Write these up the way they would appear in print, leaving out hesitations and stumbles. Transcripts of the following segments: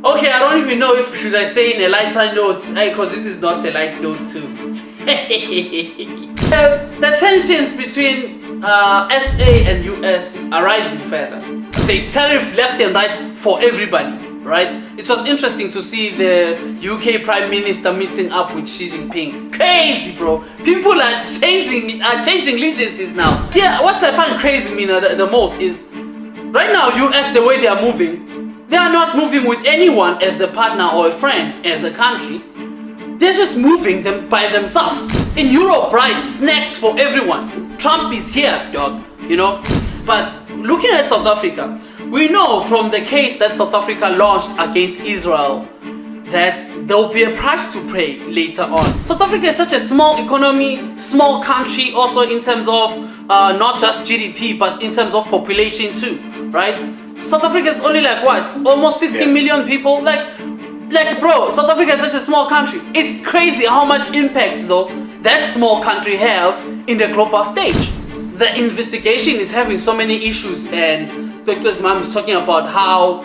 Okay, I don't even know if should I say in a lighter note, because this is not a light note too. The tensions between SA and US are rising further. There's tariff left and right for everybody, right? It was interesting to see the UK Prime Minister meeting up with Xi Jinping. Crazy, bro. People are changing allegiances now. Yeah, what I find crazy the most is right now US, the way they are moving, they are not moving with anyone as a partner or a friend as a country. They're just moving them by themselves. In Europe, right, snacks for everyone. Trump is here, dog, you know. But looking at South Africa, we know from the case that South Africa launched against Israel that there will be a price to pay later on. South Africa is such a small economy, small country, also in terms of not just GDP, but in terms of population too, right? South Africa is only like what? Almost 60 million people. Like bro, South Africa is such a small country. It's crazy how much impact though that small country have in the global stage. The investigation is having so many issues, and Cwecwe's mom is talking about how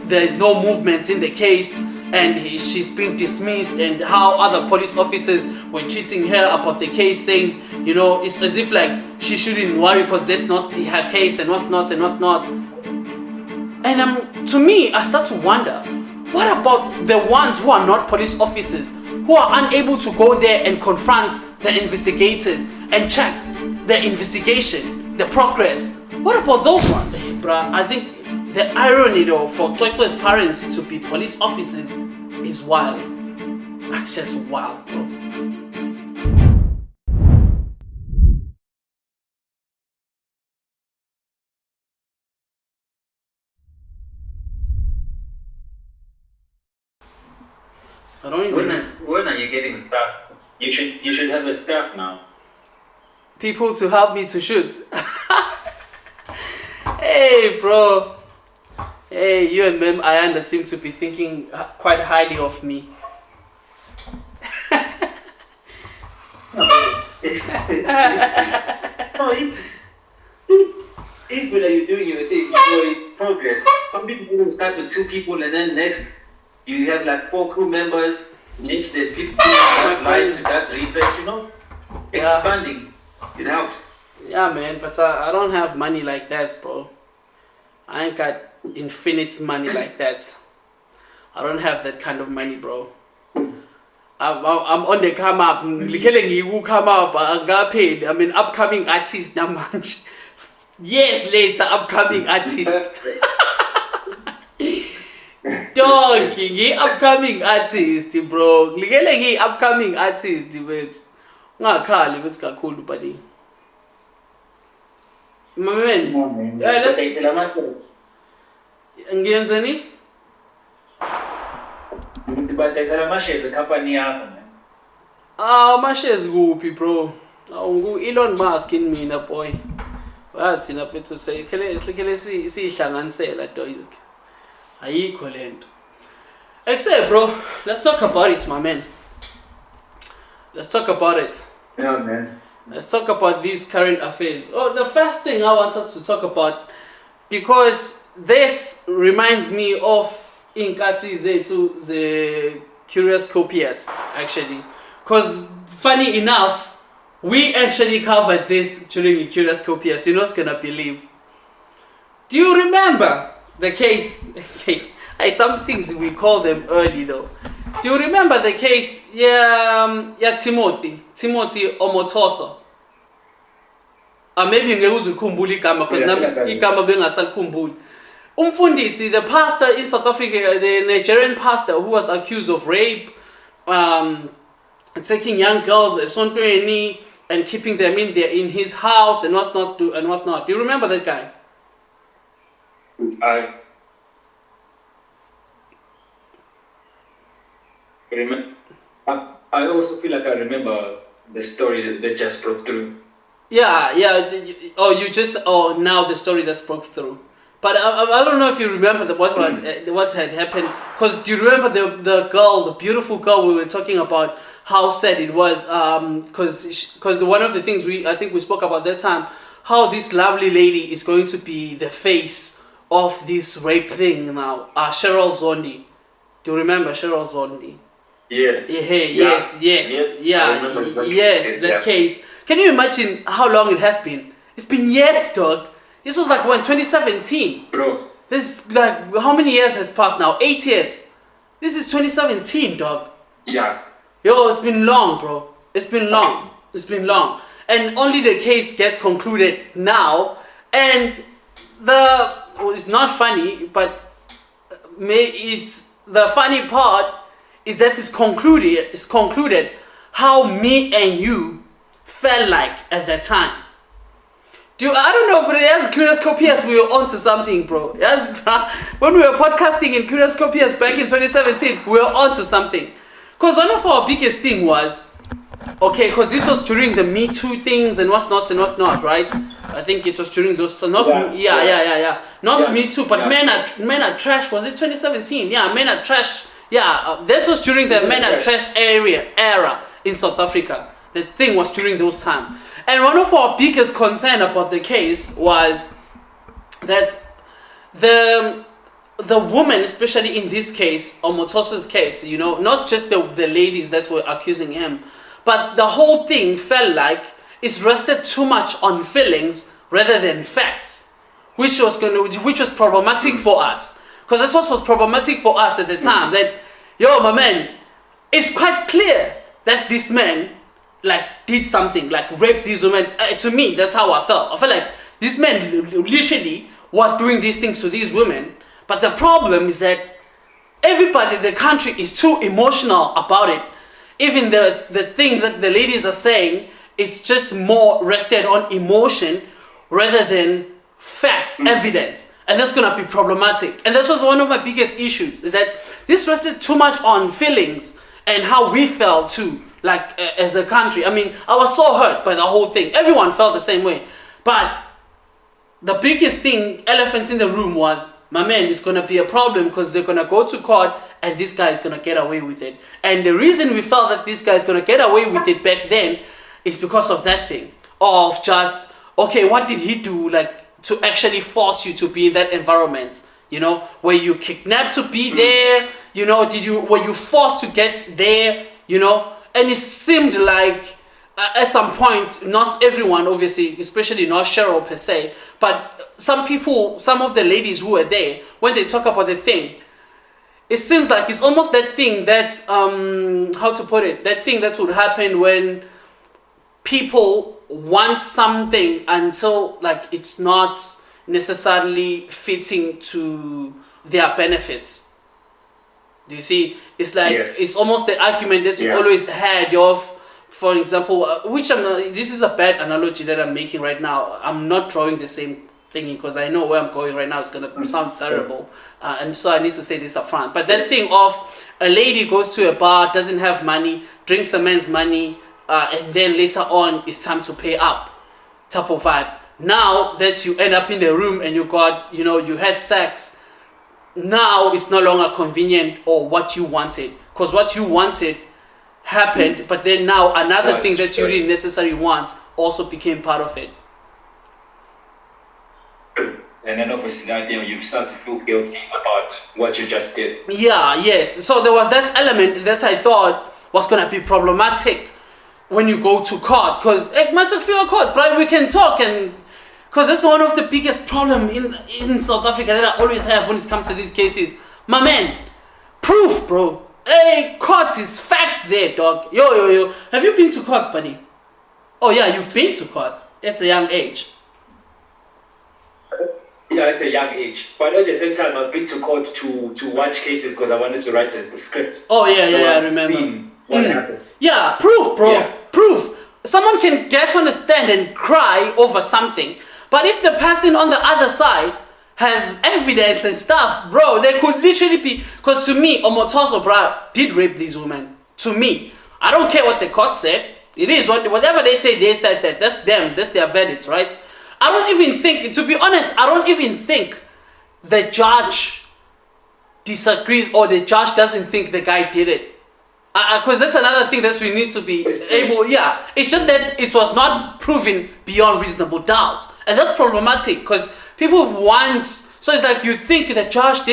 there is no movement in the case and she's been dismissed, and how other police officers were treating her about the case, saying, you know, it's as if like she shouldn't worry because that's not her case and what's not and what's not. And to me, I start to wonder, what about the ones who are not police officers, who are unable to go there and confront the investigators and check the investigation, the progress? What about those ones? Bruh, I think the irony though for Cwecwe's parents to be police officers is wild. It's just wild, bro. I don't even know. When are you getting staff? You should have a staff now. People to help me to shoot. Hey, bro. Hey, you and Mem Ayanda seem to be thinking quite highly of me. No, if when you're doing your thing, you know it progress. Some people start with 2 people, and then next you have like 4 crew members. Next there's people that lights, that research, you know, expanding. It helps. Yeah, man, but I don't have money like that, bro. I ain't got infinite money like that. I don't have that kind of money, bro. I'm on the come up. Come up. I got paid. I'm an upcoming artist now, man. Years later, upcoming artist. Dog, upcoming artist, bro. Upcoming artist, but ngakhali bethi kakhulu buddy. My man. Let's ngiyenzeni? But there's a shares the company yakho, man. Ma shares kuphi, bro? Ngu Elon Musk in mina, boy. Wasi na fethu say kele sihlanganisela dog. Ayikho lento. Except, bro, let's talk about it, my man. Let's talk about it. Yeah, man. Let's talk about these current affairs. Oh, the first thing I want us to talk about, because this reminds me of Inkati Zetu, the Curious Copias, actually. Because funny enough, we actually covered this during Curious Copias. You're not gonna believe. Do you remember the case? Some things we call them early though. Do you remember the case? Timothy Omotoso. Maybe ngekuzukhumbula igama because nami igama bengasakhumbuli. Umfundisi, the pastor in South Africa, the Nigerian pastor who was accused of rape, taking young girls esontweni and keeping them in his house and what's not. Do you remember that guy? I remember. I also feel like I remember the story that just broke through. Yeah. Now the story that's broke through. But I don't know if you remember what had happened. Because do you remember the girl, the beautiful girl we were talking about, how sad it was? Because one of the things I think we spoke about that time, how this lovely lady is going to be the face of this rape thing now, Cheryl Zondi. Do you remember Cheryl Zondi? Yes. That case. Can you imagine how long it has been? It's been years, dog. This was like when 2017. Bro. This is like how many years has passed now? 8 years. This is 2017, dog. Yeah. Yo, it's been long, bro. It's been long. It's been long. And only the case gets concluded now. And it's not funny, but the funny part is that it's concluded how me and you felt like at that time. I don't know, but as Curious Copias, we were onto something, bro. Yes, when we were podcasting in Curious Copias back in 2017, we were onto something. Because one of our biggest thing was, okay, because this was during the Me Too things and what's not, right? I think it was during those, Not Me Too, but Men Are Trash. Was it 2017? Yeah, Men Are Trash. Yeah, this was during the Men Are Trash era in South Africa. The thing was during those times. And one of our biggest concern about the case was that the woman, especially in this case, Omotoso's case, not just the ladies that were accusing him, but the whole thing felt like it's rested too much on feelings rather than facts, which was problematic for us. Because that's what was problematic for us at the time. That, yo, my man, it's quite clear that this man did something, raped these women. To me, that's how I felt. I felt like this man literally was doing these things to these women. But the problem is that everybody in the country is too emotional about it. Even the things that the ladies are saying is just more rested on emotion rather than facts, evidence. And that's going to be problematic. And this was one of my biggest issues, is that this rested too much on feelings and how we felt too, as a country. I mean, I was so hurt by the whole thing. Everyone felt the same way. But the biggest thing, elephant in the room, was, my man, it's going to be a problem because they're going to go to court and this guy is going to get away with it. And the reason we felt that this guy is going to get away with it back then is because of that thing. Of just, okay, what did he do to actually force you to be in that environment? Were you kidnapped to be there? Were you forced to get there? And it seemed like at some point, not everyone, obviously, especially not Cheryl per se, but some people, some of the ladies who were there, when they talk about the thing, it seems like it's almost that thing that, how to put it, that thing that would happen when people want something until it's not necessarily fitting to their benefits. Do you see? It's it's almost the argument that you always had of, for example, this is a bad analogy that I'm making right now. I'm not drawing the same thingy because I know where I'm going right now. It's going to sound terrible. And so I need to say this up front. But that thing of a lady goes to a bar, doesn't have money, drinks a man's money, and then later on it's time to pay up type of vibe. Now that you end up in the room and you got, you had sex, now it's no longer convenient or what you wanted. Because what you wanted happened, but then now another thing that you didn't necessarily want also became part of it. And then obviously now you start to feel guilty about what you just did. Yes. So there was that element that I thought was going to be problematic when you go to court. Because it must feel a court, right? We can talk, and because that's one of the biggest problems in South Africa that I always have when it comes to these cases. My man, proof, bro. Hey, court is facts there, dog. Yo. Have you been to court, buddy? Oh yeah, you've been to court. At a young age. Yeah, at a young age. But at the same time, I've been to court to watch cases because I wanted to write a script. Oh yeah, I remember. What happened? Yeah, proof, bro. Yeah. Proof. Someone can get on the stand and cry over something. But if the person on the other side has evidence and stuff, bro, they could literally be... Because to me, Omotoso, bro, did rape these women. To me. I don't care what the court said. It is. Whatever they say, they said that. That's them. That's their verdicts, right? I don't even think... To be honest, I don't even think the judge disagrees or the judge doesn't think the guy did it. Because that's another thing that we need to be able... Yeah. It's just that it was not proven beyond reasonable doubt. And that's problematic because people want So it's like you think the judge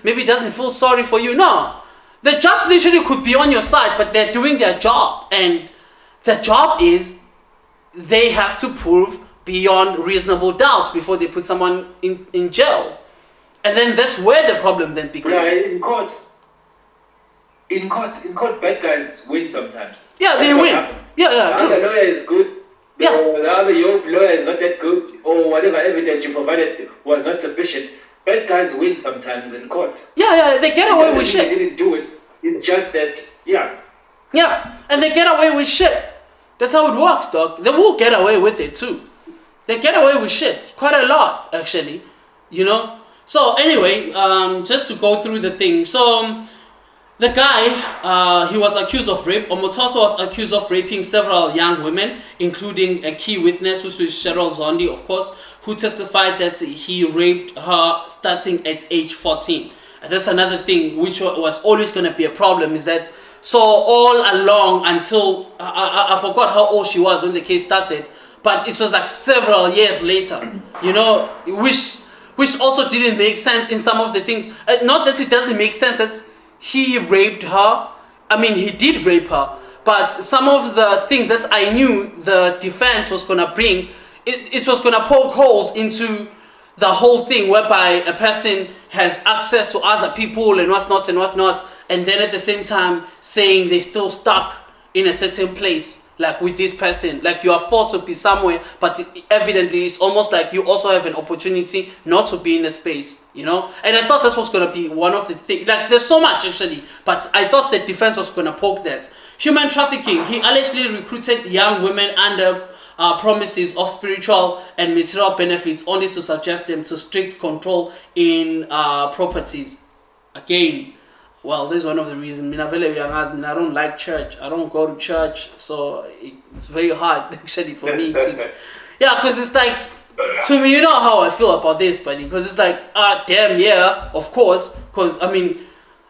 maybe doesn't feel sorry for you. No. The judge literally could be on your side, but they're doing their job. And the job is they have to prove beyond reasonable doubt before they put someone in jail. And then that's where the problem then begins. Yeah, in court, bad guys win sometimes. Yeah, they win. Yeah, true. The other lawyer is good. Yeah. The other lawyer is not that good, or whatever evidence you provided was not sufficient. Bad guys win sometimes in court. Yeah, they get away with shit. They didn't do it. It's just that, yeah. Yeah, and they get away with shit. That's how it works, dog. They will get away with it too. They get away with shit quite a lot, actually. You know. So anyway, just to go through the thing. So the guy, he was accused of rape. Omotoso was accused of raping several young women, including a key witness, which was Cheryl Zondi, of course, who testified that he raped her starting at age 14. And that's another thing which was always going to be a problem, is that so all along until, I forgot how old she was when the case started, but it was like several years later, you know, which also didn't make sense in some of the things. Not that it doesn't make sense that he raped her. I mean, he did rape her. But some of the things that I knew the defense was going to bring, it was going to poke holes into the whole thing, whereby a person has access to other people and whatnot, and then at the same time saying they're still stuck in a certain place, like with this person, like you are forced to be somewhere, but evidently it's almost like you also have an opportunity not to be in a space, you know. And I thought this was going to be one of the things, like there's so much actually, but I thought the defense was going to poke that. Human trafficking, he allegedly recruited young women under promises of spiritual and material benefits, only to subject them to strict control in properties. Again, well, this is one of the reasons. I don't like church. I don't go to church, so it's very hard actually for me to. Yeah, because it's like, to me, you know how I feel about this, buddy. Because it's like, damn, yeah, of course. Because I mean,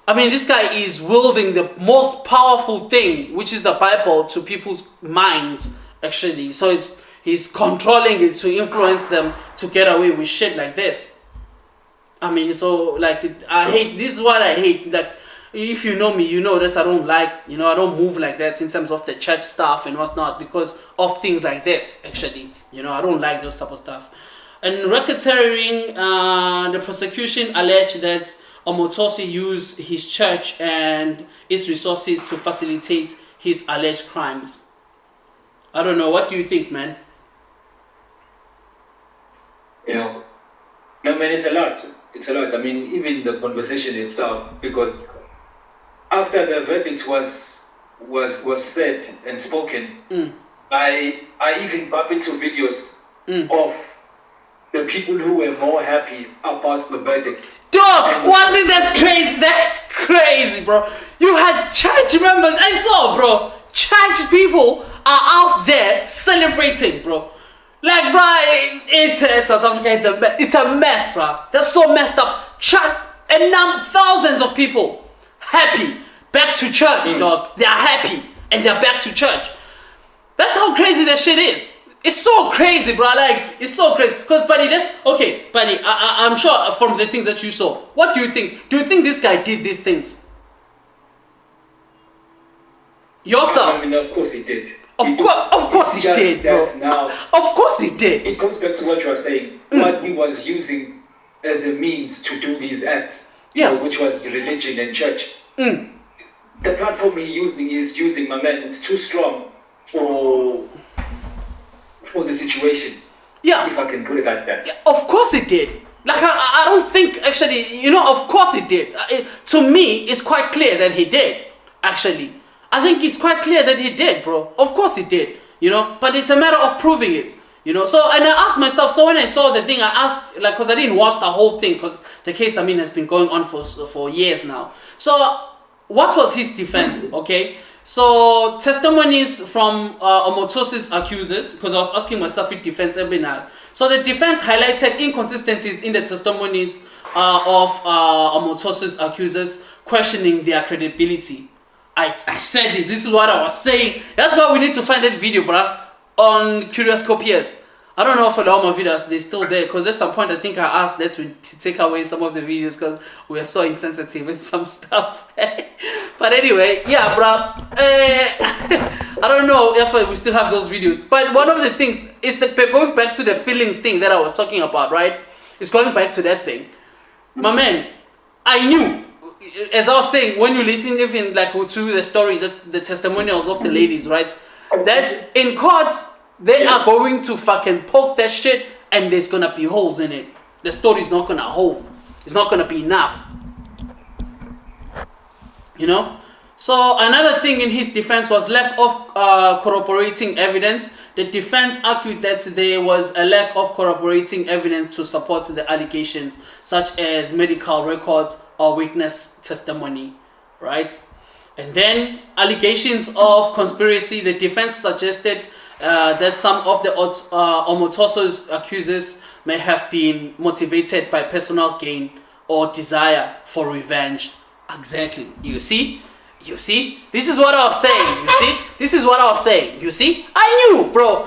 this guy is wielding the most powerful thing, which is the Bible, to people's minds, actually. So he's controlling it to influence them to get away with shit like this. I mean, so like, I hate, this is what I hate. Like, if you know me, you know that I don't like, you know, I don't move like that in terms of the church stuff and whatnot, because of things like this, actually. You know, I don't like those type of stuff. And racketeering, the prosecution alleged that Omotoso used his church and its resources to facilitate his alleged crimes. I don't know, what do you think, man? Yeah. No, man, it's a lot. It's a lot. I mean, even the conversation itself, because after the verdict was said and spoken, I even bump into videos of the people who were more happy about the verdict. Dog, wasn't that crazy? That's crazy, bro. You had church members. I saw, bro. Church people are out there celebrating, bro. Like, bro, South Africa, it's a mess, bro. That's so messed up. Church, and now thousands of people happy, back to church, dog. They are happy and they're back to church. That's how crazy that shit is. It's so crazy, bro. Like, it's so crazy. Because, buddy, buddy, I'm sure from the things that you saw, what do you think? Do you think this guy did these things? Yourself? I mean, of course he did. Of course he did, bro. Now, of course he did. It goes back to what you were saying. What he was using as a means to do these acts, which was religion and church. The platform he's using, my man, it's too strong for the situation. Yeah. If I can put it like that. Yeah, of course it did. Like, I don't think, actually, you know, of course it did. To me, it's quite clear that he did, actually. I think it's quite clear that he did, bro. Of course he did, you know. But it's a matter of proving it, you know. So, and I asked myself, so when I saw the thing, I asked, like, because I didn't watch the whole thing, because the case, I mean, has been going on for years now. So, what was his defense, okay? So, testimonies from Omotoso's accusers, because I was asking myself if defense every night. So, the defense highlighted inconsistencies in the testimonies of Omotoso's accusers, questioning their credibility. I said this is what I was saying. That's why we need to find that video, bruh, on Curious Copiers. I don't know if all my videos they're still there, because at some point I think I asked that to take away some of the videos because we are so insensitive and some stuff. But anyway, yeah, bro. I don't know if we still have those videos. But one of the things is that going back to the feelings thing that I was talking about, right? It's going back to that thing. My man, I knew, as I was saying, when you listen even like to the stories, the testimonials of the ladies, right? That in court, they are going to fucking poke that shit and there's gonna be holes in it. The story's not gonna hold. It's not gonna be enough. You know? So another thing in his defense was lack of corroborating evidence. The defense argued that there was a lack of corroborating evidence to support the allegations, such as medical records or witness testimony, right? And then allegations of conspiracy. The defense suggested that some of the Omotoso's accusers may have been motivated by personal gain or desire for revenge. Exactly. You see? You see? This is what I was saying. You see? This is what I was saying. You see? I knew, bro.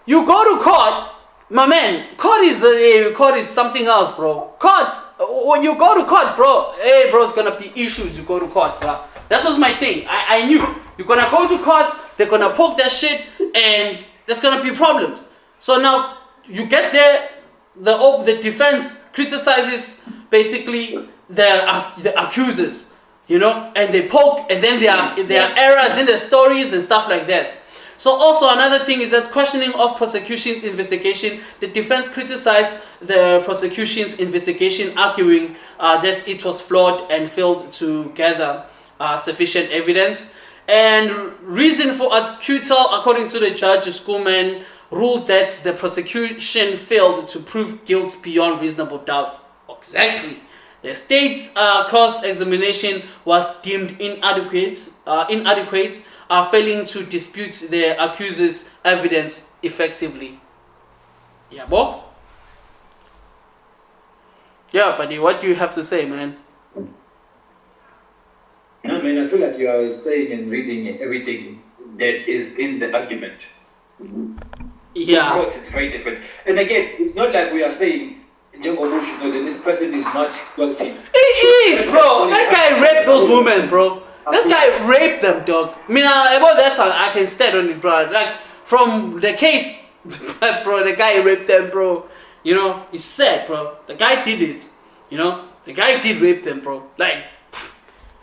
You go to court, my man. Court is something else, bro. Court. When you go to court, bro. Hey, bro, it's gonna be issues. You go to court, bro. That was my thing. I knew. You're gonna go to court. They're gonna poke that shit, and there's gonna be problems. So now you get there. The defense criticizes basically the accusers. You know, and they poke, and then there are errors in the stories and stuff like that. So also another thing is that questioning of prosecution's investigation. The defense criticized the prosecution's investigation, arguing that it was flawed and failed to gather sufficient evidence. And reason for acquittal, according to the judge, Schoolman ruled that the prosecution failed to prove guilt beyond reasonable doubt. Exactly. The state's cross-examination was deemed inadequate, failing to dispute the accuser's evidence effectively. Yeah, boy? Yeah, buddy, what do you have to say, man? I mean, I feel like you are saying and reading everything that is in the argument. Yeah. Of course, it's very different. And again, it's not like we are saying, that this person is not guilty. He is, bro. That guy raped those women, bro. That guy raped them, dog. I mean, about that I can stand on it, bro. Like, from the case, bro, the guy raped them, bro. You know, it's sad, bro. The guy did it. You know, the guy did rape them, bro. Like,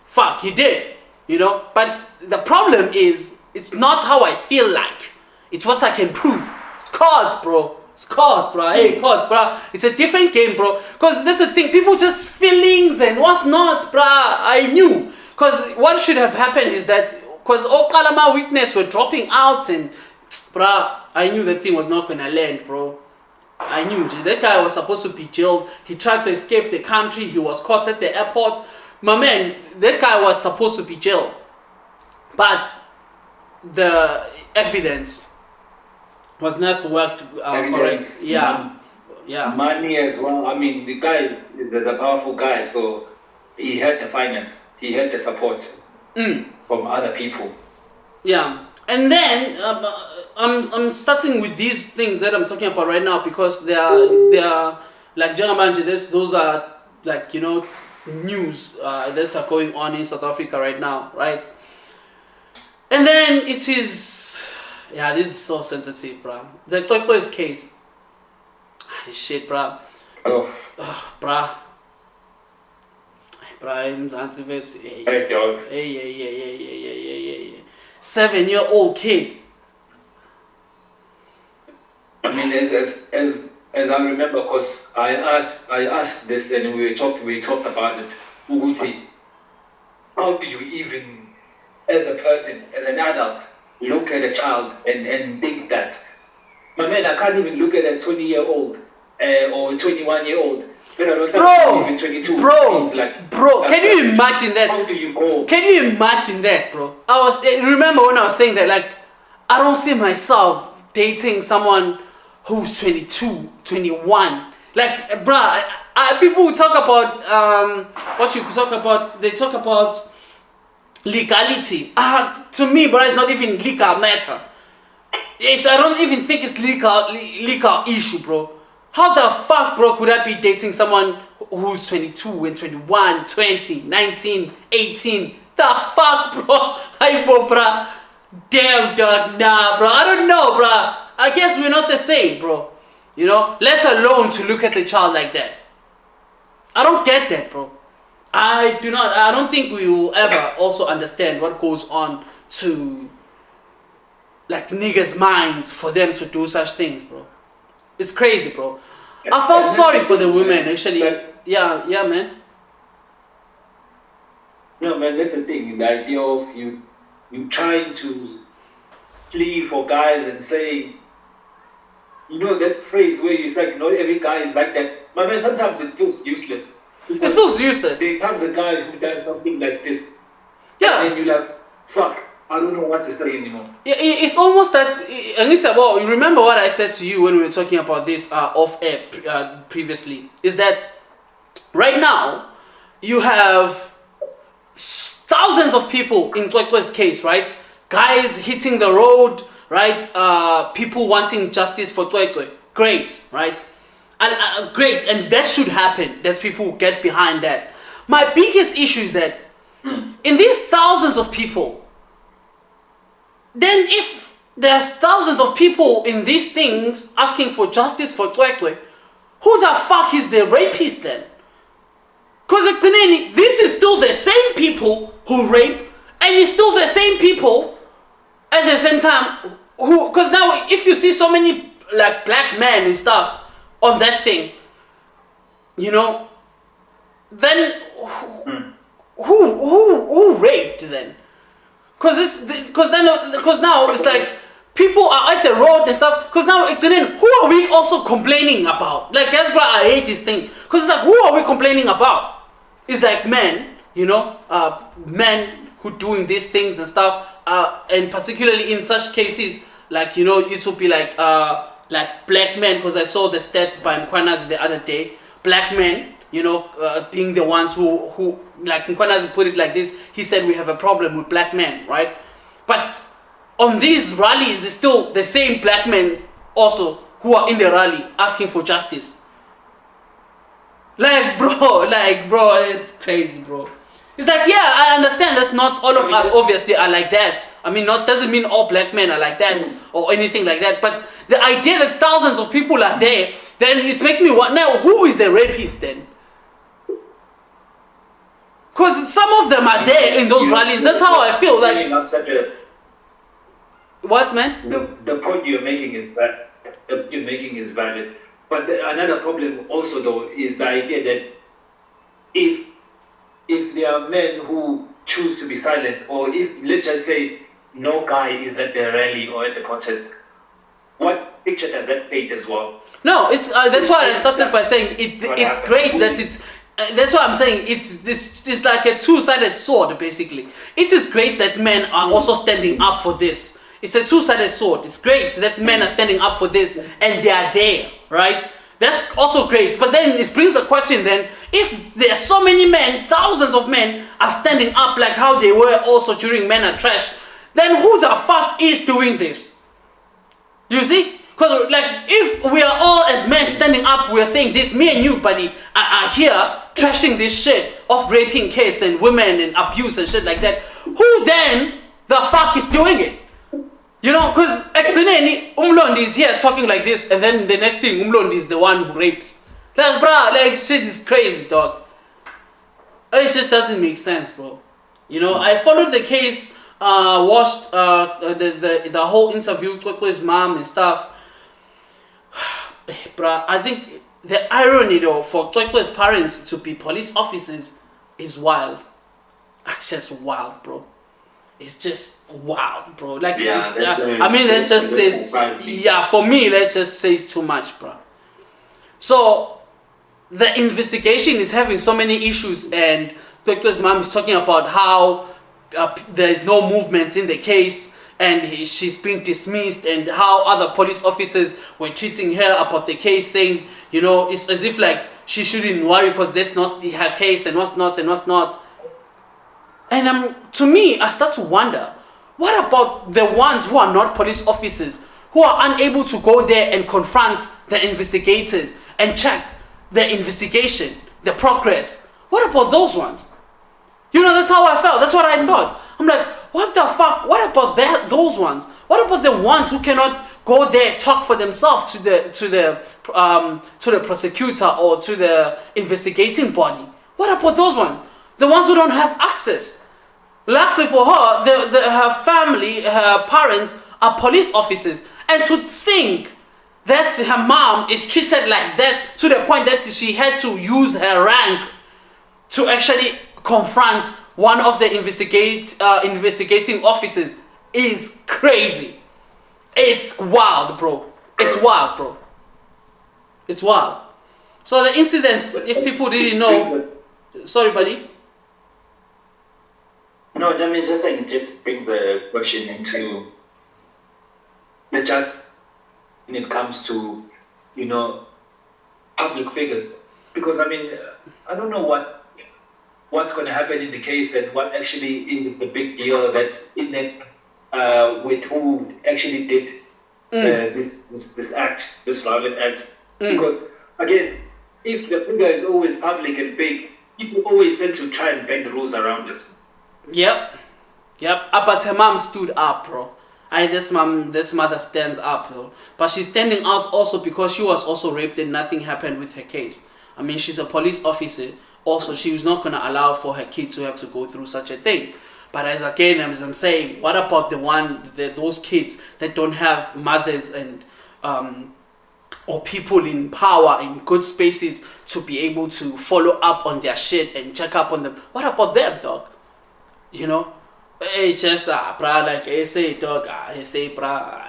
fuck, he did. You know, but the problem is, it's not how I feel like. It's what I can prove. It's cards, bro. It's cards, bro. Hey, cards, bro. It's a different game, bro. Because that's the thing. People just feelings and what's not, bro. I knew. Because what should have happened is that, because all Kalama witness were dropping out and, bro, I knew that thing was not going to land, bro. I knew. That guy was supposed to be jailed. He tried to escape the country. He was caught at the airport. My man, that guy was supposed to be jailed. But the evidence was not worked correct. Yeah. Yeah. Money as well. I mean, the guy is a powerful guy, so he had the finance, he had the support from other people. Yeah. And then I'm starting with these things that I'm talking about right now because they are like Jangamanje, those are like, you know, news that are going on in South Africa right now, right? And then it is, yeah, this is so sensitive, bro. The Cwecwe's case. Shit, bro. Oh. Bro. Bro, I'm Zanzivet. Hey, dog. Hey. 7-year-old kid. I mean, as I remember, because I asked this and we talked about it. Uguti, how do you even, as a person, as an adult, look at a child and think that, my man, I can't even look at a 20-year-old or 21-year-old. Bro, even 22. Bro, can you imagine that? How do you go? Can you imagine that, bro? Remember when I was saying that, like, I don't see myself dating someone who's 22, 21. Like, bro, people talk about, they talk about legality. To me, bro, it's not even legal matter. Yes, I don't even think it's legal issue, bro. How the fuck, bro, could I be dating someone who's 22 and 21, 20, 19, 18? The fuck, bro? Hey, bro, bruh. Damn, dog, nah, bro. I don't know, bruh. I guess we're not the same, bro. You know, let alone to look at a child like that. I don't get that, bro. I don't think we will ever also understand what goes on to, like, niggas' minds for them to do such things, bro. It's crazy, bro. I felt sorry for the women, actually. Yeah, man. No, man, that's the thing. The idea of you trying to flee for guys and saying, you know, that phrase where it's like, not every guy is like that. My man, sometimes it feels useless. It feels useless. There comes a guy who does something like this. Yeah. And you're like, fuck, I don't know what to say anymore. Yeah, it's almost that, and it's about, you remember what I said to you when we were talking about this off air previously, is that right now, you have thousands of people in Cwecwe's case, right? Guys hitting the road, right? People wanting justice for Cwecwe. Great, right? And great, and that should happen. That people get behind that. My biggest issue is that in these thousands of people, then if there's thousands of people in these things asking for justice for Cwecwe, who the fuck is the rapist then? Because this is still the same people who rape, and it's still the same people at the same time who, because now if you see so many like black men and stuff on that thing, you know, then who raped then? Because now it's like people are at the road and stuff. Because now then who are we also complaining about? Like that's why I hate this thing. Because it's like, who are we complaining about? It's like men, you know, men who doing these things and stuff, and particularly in such cases, like, you know, it would be like black men, because I saw the stats by Mkwanazi the other day. Black men, you know, being the ones who like Mkwanazi put it like this. He said we have a problem with black men, right? But on these rallies, it's still the same black men also who are in the rally asking for justice. Like bro, it's crazy, bro. It's like, yeah, I understand that not all of us obviously are like that. I mean, not doesn't mean all black men are like that or anything like that. But the idea that thousands of people are there, then it makes me wonder, now who is the rapist then? Because some of them are there in those rallies. That's how I feel. Like, what, man? The point you're making is valid. But another problem also, though, is the idea that if there are men who choose to be silent, or if, let's just say, no guy is at the rally or at the protest, what picture does that paint as well? No, it's that's why I started by saying it's great that it's. That's what I'm saying. It's like a two-sided sword, basically. It is great that men are also standing up for this. It's a two-sided sword. It's great that men are standing up for this and they are there, right? That's also great. But then it brings a question then, if there are so many men, thousands of men are standing up like how they were also during Men Are Trash, then who the fuck is doing this? You see? Because like if we are all as men standing up, we are saying this, me and you, buddy, are here trashing this shit of raping kids and women and abuse and shit like that. Who then the fuck is doing it? You know, because Umlondi is here talking like this, and then the next thing, Umlondi is the one who rapes. Like, bruh, like, shit is crazy, dog. It just doesn't make sense, bro. You know, I followed the case, watched the whole interview with his mom and stuff. Bruh, I think the irony, though, for Cwecwe's parents to be police officers is wild. It's just wild, bro. It's just wild, bro. Like, yeah, it's, I mean, let's just say, yeah, for me, let's just say it's too much, bro. So, the investigation is having so many issues, and Cwecwe's mom is talking about how there is no movement in the case, and she's being dismissed, and how other police officers were treating her about the case, saying, you know, it's as if like she shouldn't worry because that's not her case, and what's not, and what's not. And to me, I start to wonder, what about the ones who are not police officers, who are unable to go there and confront the investigators and check the investigation, the progress. What about those ones? You know, that's how I felt. That's what I thought. I'm like, what the fuck? What about those ones? What about the ones who cannot go there, talk for themselves to the prosecutor or to the investigating body? What about those ones? The ones who don't have access. Luckily for her, her family, her parents are police officers. And to think that her mom is treated like that to the point that she had to use her rank to actually confront one of the investigating officers is crazy. It's wild, bro. It's wild, bro. It's wild. So the incidents, if people didn't know... Sorry, buddy. No, I mean, just like, just bring the question into the just when it comes to, you know, public figures. Because, I mean, I don't know what's going to happen in the case and what actually is the big deal that's in that, with who actually did this act, this violent act. Because, again, if the figure is always public and big, people always tend to try and bend the rules around it. Yep. But her mom stood up, bro. This mother stands up, bro. But she's standing out also because she was also raped and nothing happened with her case. I mean, she's a police officer. Also, she was not going to allow for her kid to have to go through such a thing. But as I'm saying, what about those kids that don't have mothers and or people in power, in good spaces to be able to follow up on their shit and check up on them? What about them, dog? You know? It's just, bruh, like I say, dog, I say, bruh,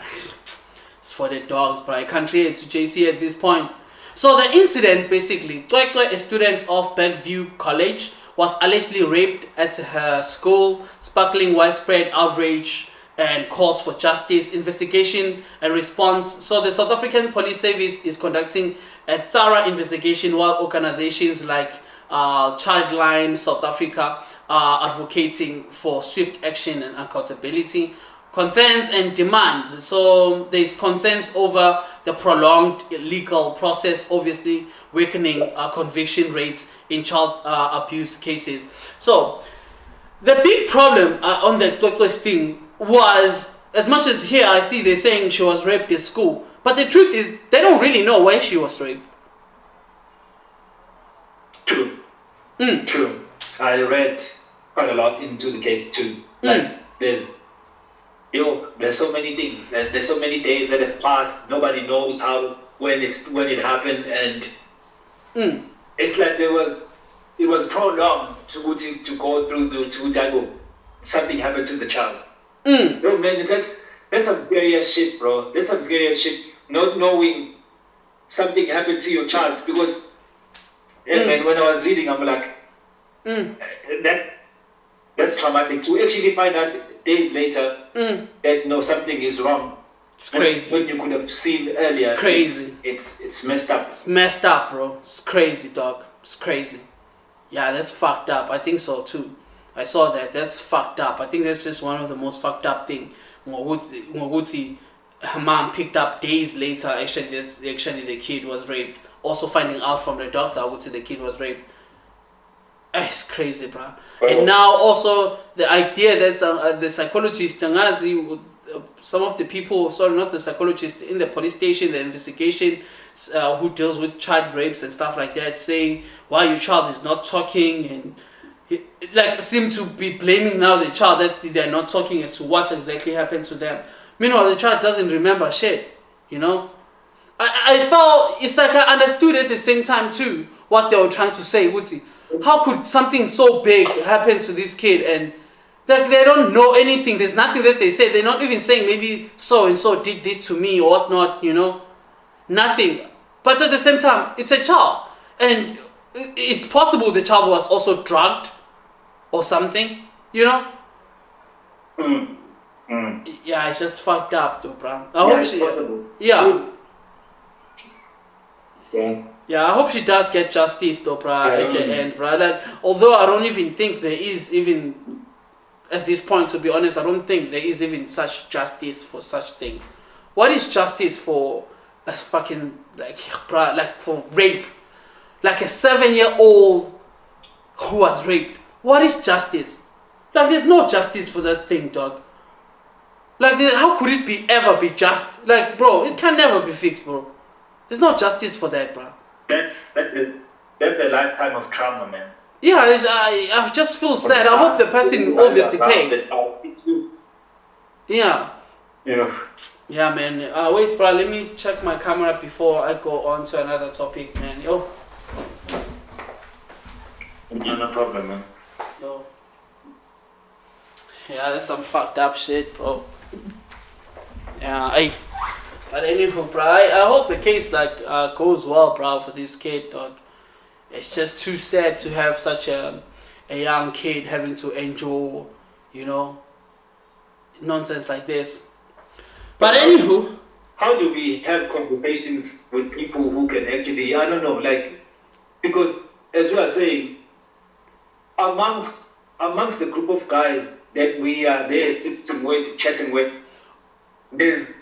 it's for the dogs, bruh. I can't relate to JC at this point. So the incident, basically, Cwecwe, a student of Bergview College, was allegedly raped at her school, sparkling widespread outrage and calls for justice, investigation and response. So the South African Police Service is conducting a thorough investigation while organizations like Childline South Africa are advocating for swift action and accountability. Concerns and demands. So there's concerns over the prolonged legal process, obviously weakening conviction rates in child abuse cases. So the big problem on the Cwecwe thing was, as much as here I see they're saying she was raped at school, but the truth is they don't really know where she was raped. True. True. I read quite a lot into the case too. Like there's so many things, and there's so many days that have passed. Nobody knows when it happened, and it's like it was prolonged to go through the something happened to the child. No man, that's some serious shit, bro. That's some serious shit. Not knowing something happened to your child, because man, when I was reading, I'm like, that's traumatic. To actually find out days later that no, something is wrong. It's crazy. When you could have seen earlier. It's crazy. It's messed up. It's messed up, bro. It's crazy, dog. It's crazy. Yeah, that's fucked up. I think so too. I saw that. That's fucked up. I think that's just one of the most fucked up thing. Ngokuthi, her mom picked up days later. Actually, the kid was raped. Also finding out from the doctor, I would say the kid was raped. It's crazy, bro. And now also the idea that the psychologist, some of the people, sorry, not the psychologist, in the police station, the investigation, who deals with child rapes and stuff like that, saying why your child is not talking, and like seem to be blaming now the child that they're not talking as to what exactly happened to them. Meanwhile, the child doesn't remember shit, you know. I felt it's like I understood at the same time too what they were trying to say. Woody, how could something so big happen to this kid and like they don't know anything? There's nothing that they say. They're not even saying maybe so and so did this to me or whatnot, you know. Nothing. But at the same time, it's a child, and it's possible the child was also drugged or something, you know. Yeah, it's just fucked up though, bro. I hope she. Possible. Yeah. Yeah, I hope she does get justice though, bruh, at the end, bruh. Like, although I don't even think there is even, at this point, to be honest, I don't think there is even such justice for such things. What is justice for a fucking, like, bruh, like for rape? Like a 7-year-old who was raped. What is justice? Like, there's no justice for that thing, dog. Like, how could it ever be just? Like, bro, it can never be fixed, bro. There's no justice for that, bro. That's a lifetime of trauma, man. Yeah, I just feel sad. I hope the person obviously pays. Yeah. Yeah, man. Wait, bro. Let me check my camera before I go on to another topic, man. Yo. No problem, man. Yo. Yeah, that's some fucked up shit, bro. Yeah, but anywho, bro, I hope the case goes well, bro, for this kid, dog. It's just too sad to have such a young kid having to endure, nonsense like this. But anywho, how do we have conversations with people who can actually, I don't know, like, because as we are saying, amongst the group of guys that we are there sitting with, chatting with, there is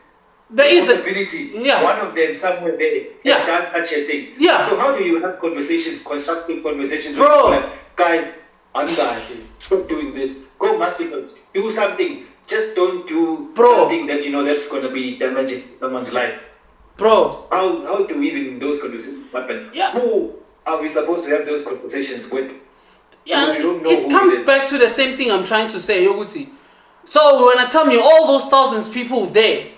a possibility. Yeah. One of them somewhere there has done such a thing. Yeah. So how do you have conversations, constructive conversations Bro. with people like, guys, stop doing this. Go massacres. Do something. Just don't do something that that's gonna be damaging someone's life. Bro. How do we even those conversations happen? Yeah. Who are we supposed to have those conversations with? Yeah, it comes back to the same thing I'm trying to say, Yoguti. So when I tell you all those thousands people there,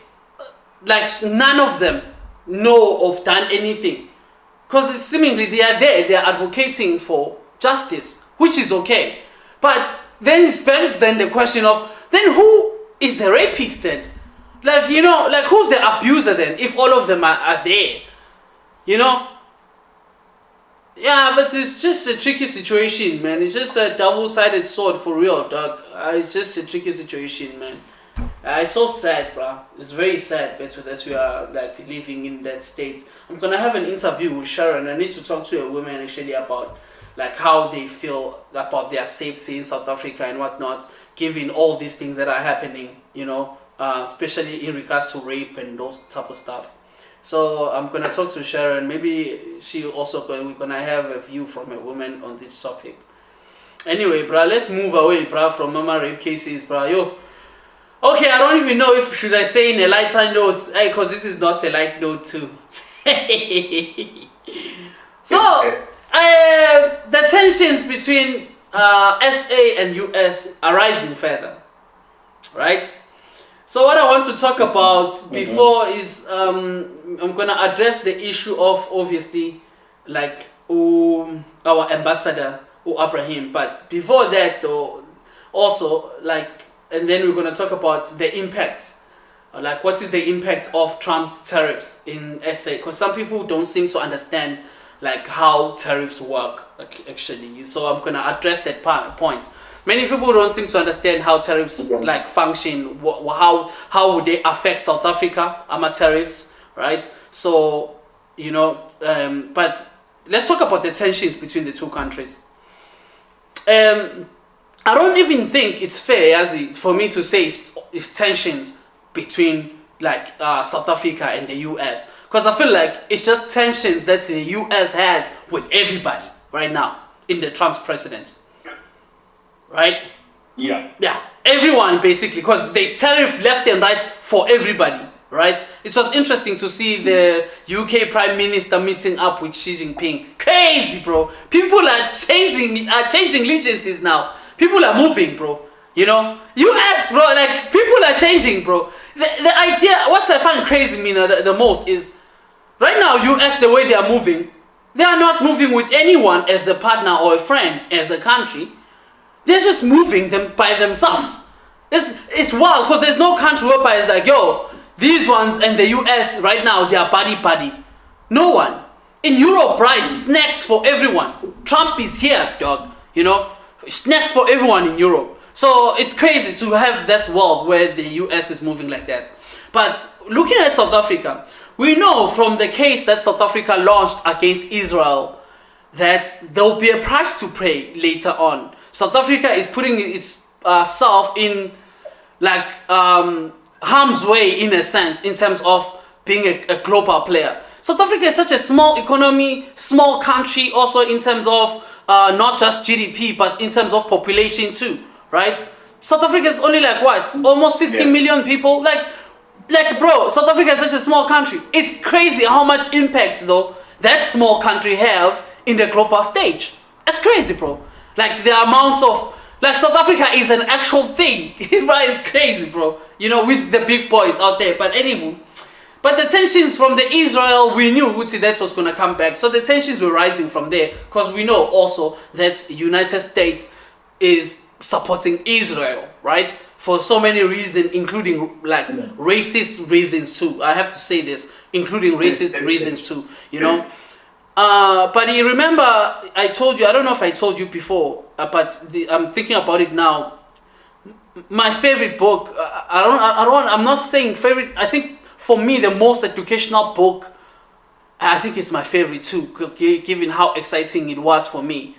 like none of them know of done anything. Because seemingly they are there, they are advocating for justice, which is okay. But then it begs then the question of, then who is the rapist then? Like, who's the abuser then, if all of them are there? Yeah, but it's just a tricky situation, man. It's just a double-sided sword for real, dog. It's just a tricky situation, man. It's so sad, bro. It's very sad that we are like living in that state. I'm gonna have an interview with Sharon. I need to talk to a woman actually about like how they feel about their safety in South Africa and whatnot, given all these things that are happening, especially in regards to rape and those type of stuff. So I'm gonna talk to Sharon. Maybe we're gonna have a view from a woman on this topic. Anyway, bro, let's move away, bro, from mama rape cases, bro. Yo. Okay, I don't even know if should I say in a lighter note, because this is not a light note too. So, the tensions between SA and US are rising further, right? So what I want to talk about before is I'm gonna address the issue of obviously like our ambassador Abraham, but before that though, also like, and then we're gonna talk about the impact, like what is the impact of Trump's tariffs in SA? Because some people don't seem to understand like how tariffs work actually. So I'm gonna address that point. Many people don't seem to understand how tariffs like function, how would they affect South Africa, tariffs, right? So, but let's talk about the tensions between the two countries. I don't even think it's fair for me to say it's tensions between like South Africa and the US, because I feel like it's just tensions that the US has with everybody right now in the Trump's presidency. Right? Yeah. Yeah, everyone basically, because there's tariff left and right for everybody, right? It was interesting to see the UK Prime Minister meeting up with Xi Jinping. Crazy, bro. People are changing allegiances now. People are moving, bro. US, bro, like people are changing, bro. The idea, what I find crazy, the most is right now US, the way they are moving, they are not moving with anyone as a partner or a friend as a country. They're just moving them by themselves. It's wild because there's no country whereby it's like, yo, these ones and the US right now, they are buddy. No one. In Europe, right, snacks for everyone. Trump is here, dog. Snacks for everyone in Europe. So it's crazy to have that world where the US is moving like that. But looking at South Africa, we know from the case that South Africa launched against Israel that there will be a price to pay later on. South Africa is putting itself in like harm's way in a sense in terms of being a global player. South Africa is such a small economy, small country also in terms of not just GDP but in terms of population too, right? South Africa is only like what, almost 60 million people. Like bro, South Africa is such a small country. It's crazy how much impact though that small country have in the global stage. It's crazy, bro. Like the amounts of, like South Africa is an actual thing, right? It's crazy, bro. You know, with the big boys out there. But anyway, but the tensions from the Israel, we knew that was going to come back. So the tensions were rising from there because we know also that United States is supporting Israel, right? For so many reasons, including like racist reasons too. I have to say this, including racist reasons too, you know. But you remember, I told you, I don't know if I told you before, but I'm thinking about it now. My favorite book, I'm not saying favorite, I think for me, the most educational book, I think it's my favorite too, given how exciting it was for me.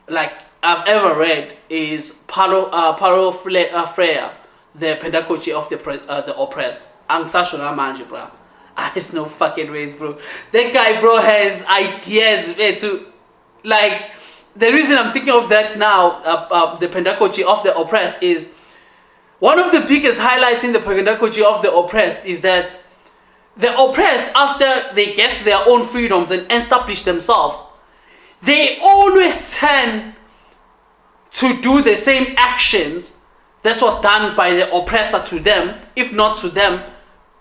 Like, I've ever read is Paulo Freire, The Pedagogy of the Oppressed. Angsashona manje, bro. It's no fucking ways, bro. That guy, bro, has ideas to, like, the reason I'm thinking of that now, The Pedagogy of the Oppressed, is one of the biggest highlights in The Pedagogy of the Oppressed is that the oppressed, after they get their own freedoms and establish themselves, they always tend to do the same actions that was done by the oppressor to them, if not to them,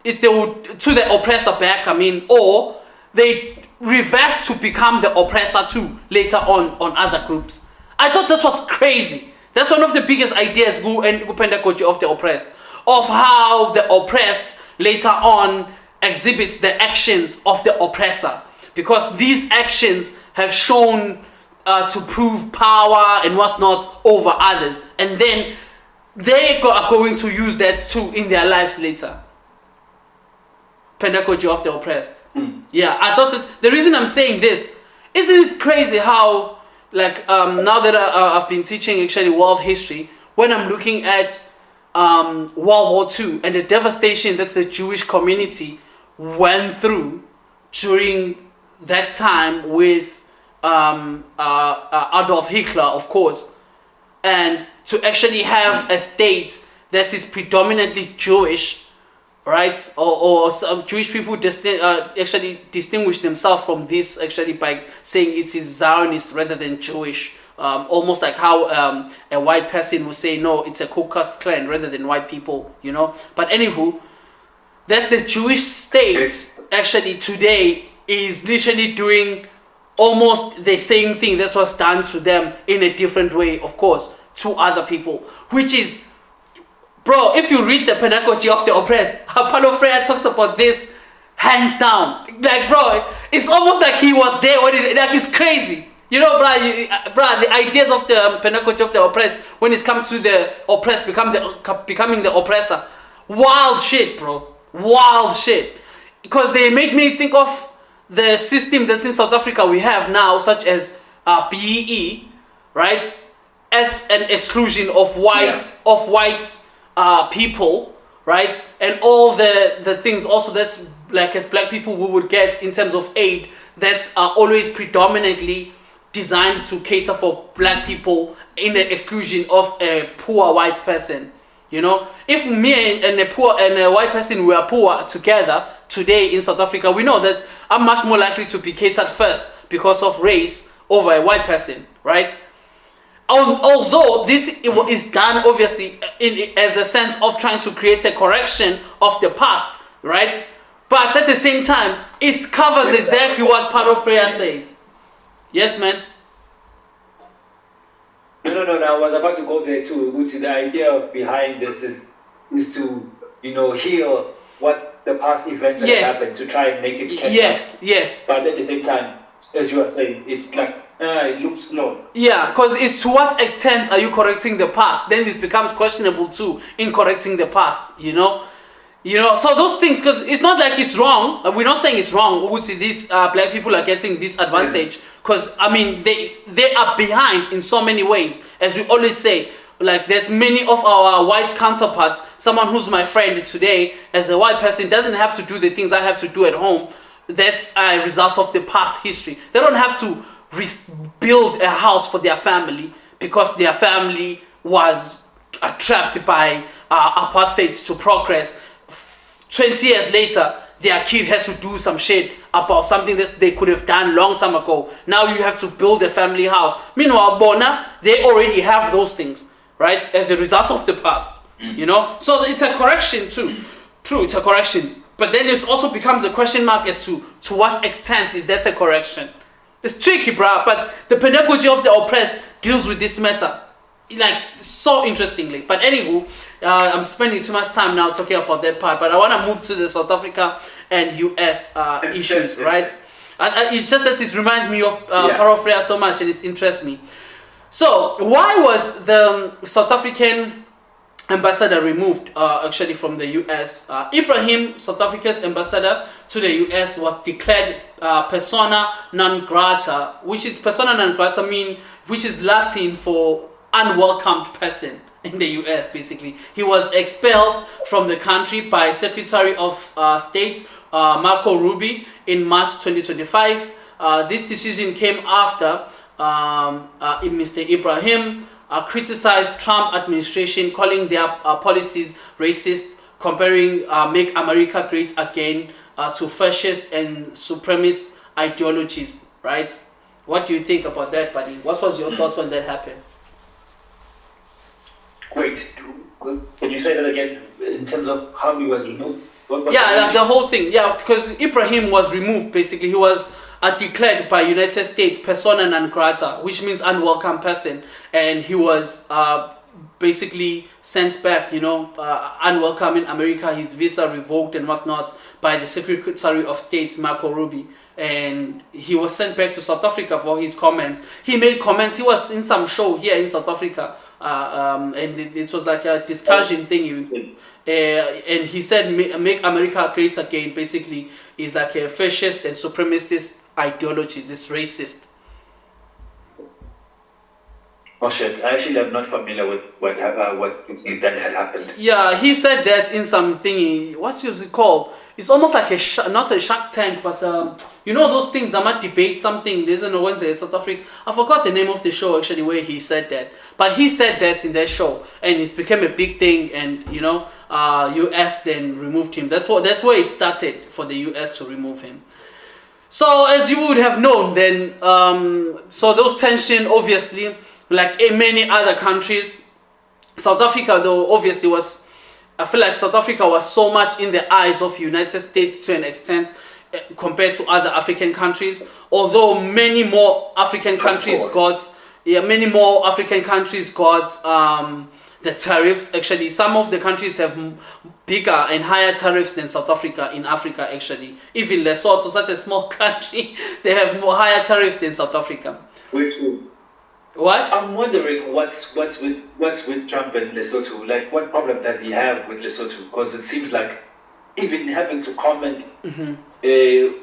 if they would to the oppressor back, or they reverse to become the oppressor too later on other groups. I thought this was crazy. That's one of the biggest ideas pedagogy of the oppressed, of how the oppressed later on exhibits the actions of the oppressor, because these actions have shown to prove power and what's not over others, and then they are going to use that too in their lives later. Pedagogy of the oppressed. Yeah, I thought this. The reason I'm saying this, isn't it crazy how, like, now that I've been teaching actually world history, when I'm looking at World War II and the devastation that the Jewish community went through during that time with Adolf Hitler, of course, and to actually have a state that is predominantly Jewish, right? Or some Jewish people actually distinguish themselves from this actually by saying it is Zionist rather than Jewish. Almost like how a white person would say, no, it's a Ku Klux Klan rather than white people, you know? But anywho, that's the Jewish state actually today is literally doing almost the same thing that was done to them in a different way, of course, to other people, which is, bro, if you read The Pedagogy of the Oppressed, Paulo Freire talks about this hands down. Like, bro, it's almost like he was there when like, it's crazy. You know, bro, the ideas of the pedagogy of the oppressed, when it comes to the oppressed becoming the oppressor, wild shit, bro. Wild shit. Because they make me think of the systems that's in South Africa we have now, such as BEE, right? As an exclusion of whites, people, right? And all the things also that's like as black people we would get in terms of aid that's always predominantly designed to cater for black people in the exclusion of a poor white person. You know, if me and a white person were poor together today in South Africa, we know that I'm much more likely to be catered first because of race over a white person, right? Although this is done obviously as a sense of trying to create a correction of the past, right? But at the same time, it covers exactly what Paulo Freire says. Yes, man. No. I was about to go there too. Which the idea behind this is to heal what the past events that happened to try and make it catch up. Yes. But at the same time, as you are saying, it's like it looks flawed. Yeah, because it's to what extent are you correcting the past? Then it becomes questionable too in correcting the past. You know. So those things, because it's not like it's wrong. We're not saying it's wrong. We would see these black people are getting this advantage because they are behind in so many ways. As we always say, like there's many of our white counterparts, someone who's my friend today as a white person doesn't have to do the things I have to do at home. That's a result of the past history. They don't have to build a house for their family because their family was trapped by apartheid to progress. 20 years later, their kid has to do some shit about something that they could have done long time ago. Now you have to build a family house. Meanwhile, Bona, they already have those things, right? As a result of the past, you know? So it's a correction too. True, it's a correction. But then it also becomes a question mark as to what extent is that a correction. It's tricky, bruh, but the pedagogy of the oppressed deals with this matter, like, so interestingly. But anywho, I'm spending too much time now talking about that part, but I want to move to the South Africa and US issues, right? It's just that it reminds me of Parofrea so much, and it interests me. So, why was the South African ambassador removed actually from the US? Ibrahim, South Africa's ambassador to the US, was declared persona non grata, which is persona non grata which is Latin for unwelcomed person in the US. Basically, he was expelled from the country by Secretary of State Marco Rubio in March 2025. This decision came after Mr. Ibrahim criticized Trump administration, calling their policies racist, comparing Make America Great Again to fascist and supremacist ideologies, right? What do you think about that, buddy? What was your thoughts when that happened? Wait, can you say that again in terms of how he was removed? Yeah, like the whole thing. Yeah, because Ibrahim was removed, basically. He was declared by United States persona non grata, which means unwelcome person. And he was basically sent back, you know, unwelcome in America, his visa revoked and whatnot by the Secretary of State, Marco Rubio. And he was sent back to South Africa for his comments. He made comments. He was in some show here in South Africa, and it was like a discussion thing. And he said, "Make America Great Again." Basically, is like a fascist and supremacist ideology. It's racist. Oh shit! I actually am not familiar with what that had happened. Yeah, he said that in some thingy. What was it called? It's almost like not a Shark Tank, but you know those things that might debate something. There's no Wednesday, South Africa. I forgot the name of the show actually where he said that, but he said that in that show, and it became a big thing. And you know, US then removed him. That's where it started for the US to remove him. So as you would have known, then so those tension obviously, like in many other countries, South Africa though obviously was. I feel like South Africa was so much in the eyes of United States to an extent compared to other African countries. Although many more African countries got the tariffs. Actually, some of the countries have bigger and higher tariffs than South Africa in Africa. Actually, even Lesotho, such a small country, they have more higher tariffs than South Africa. Which What? I'm wondering what's with Trump and Lesotho. Like, what problem does he have with Lesotho? Because it seems like even having to comment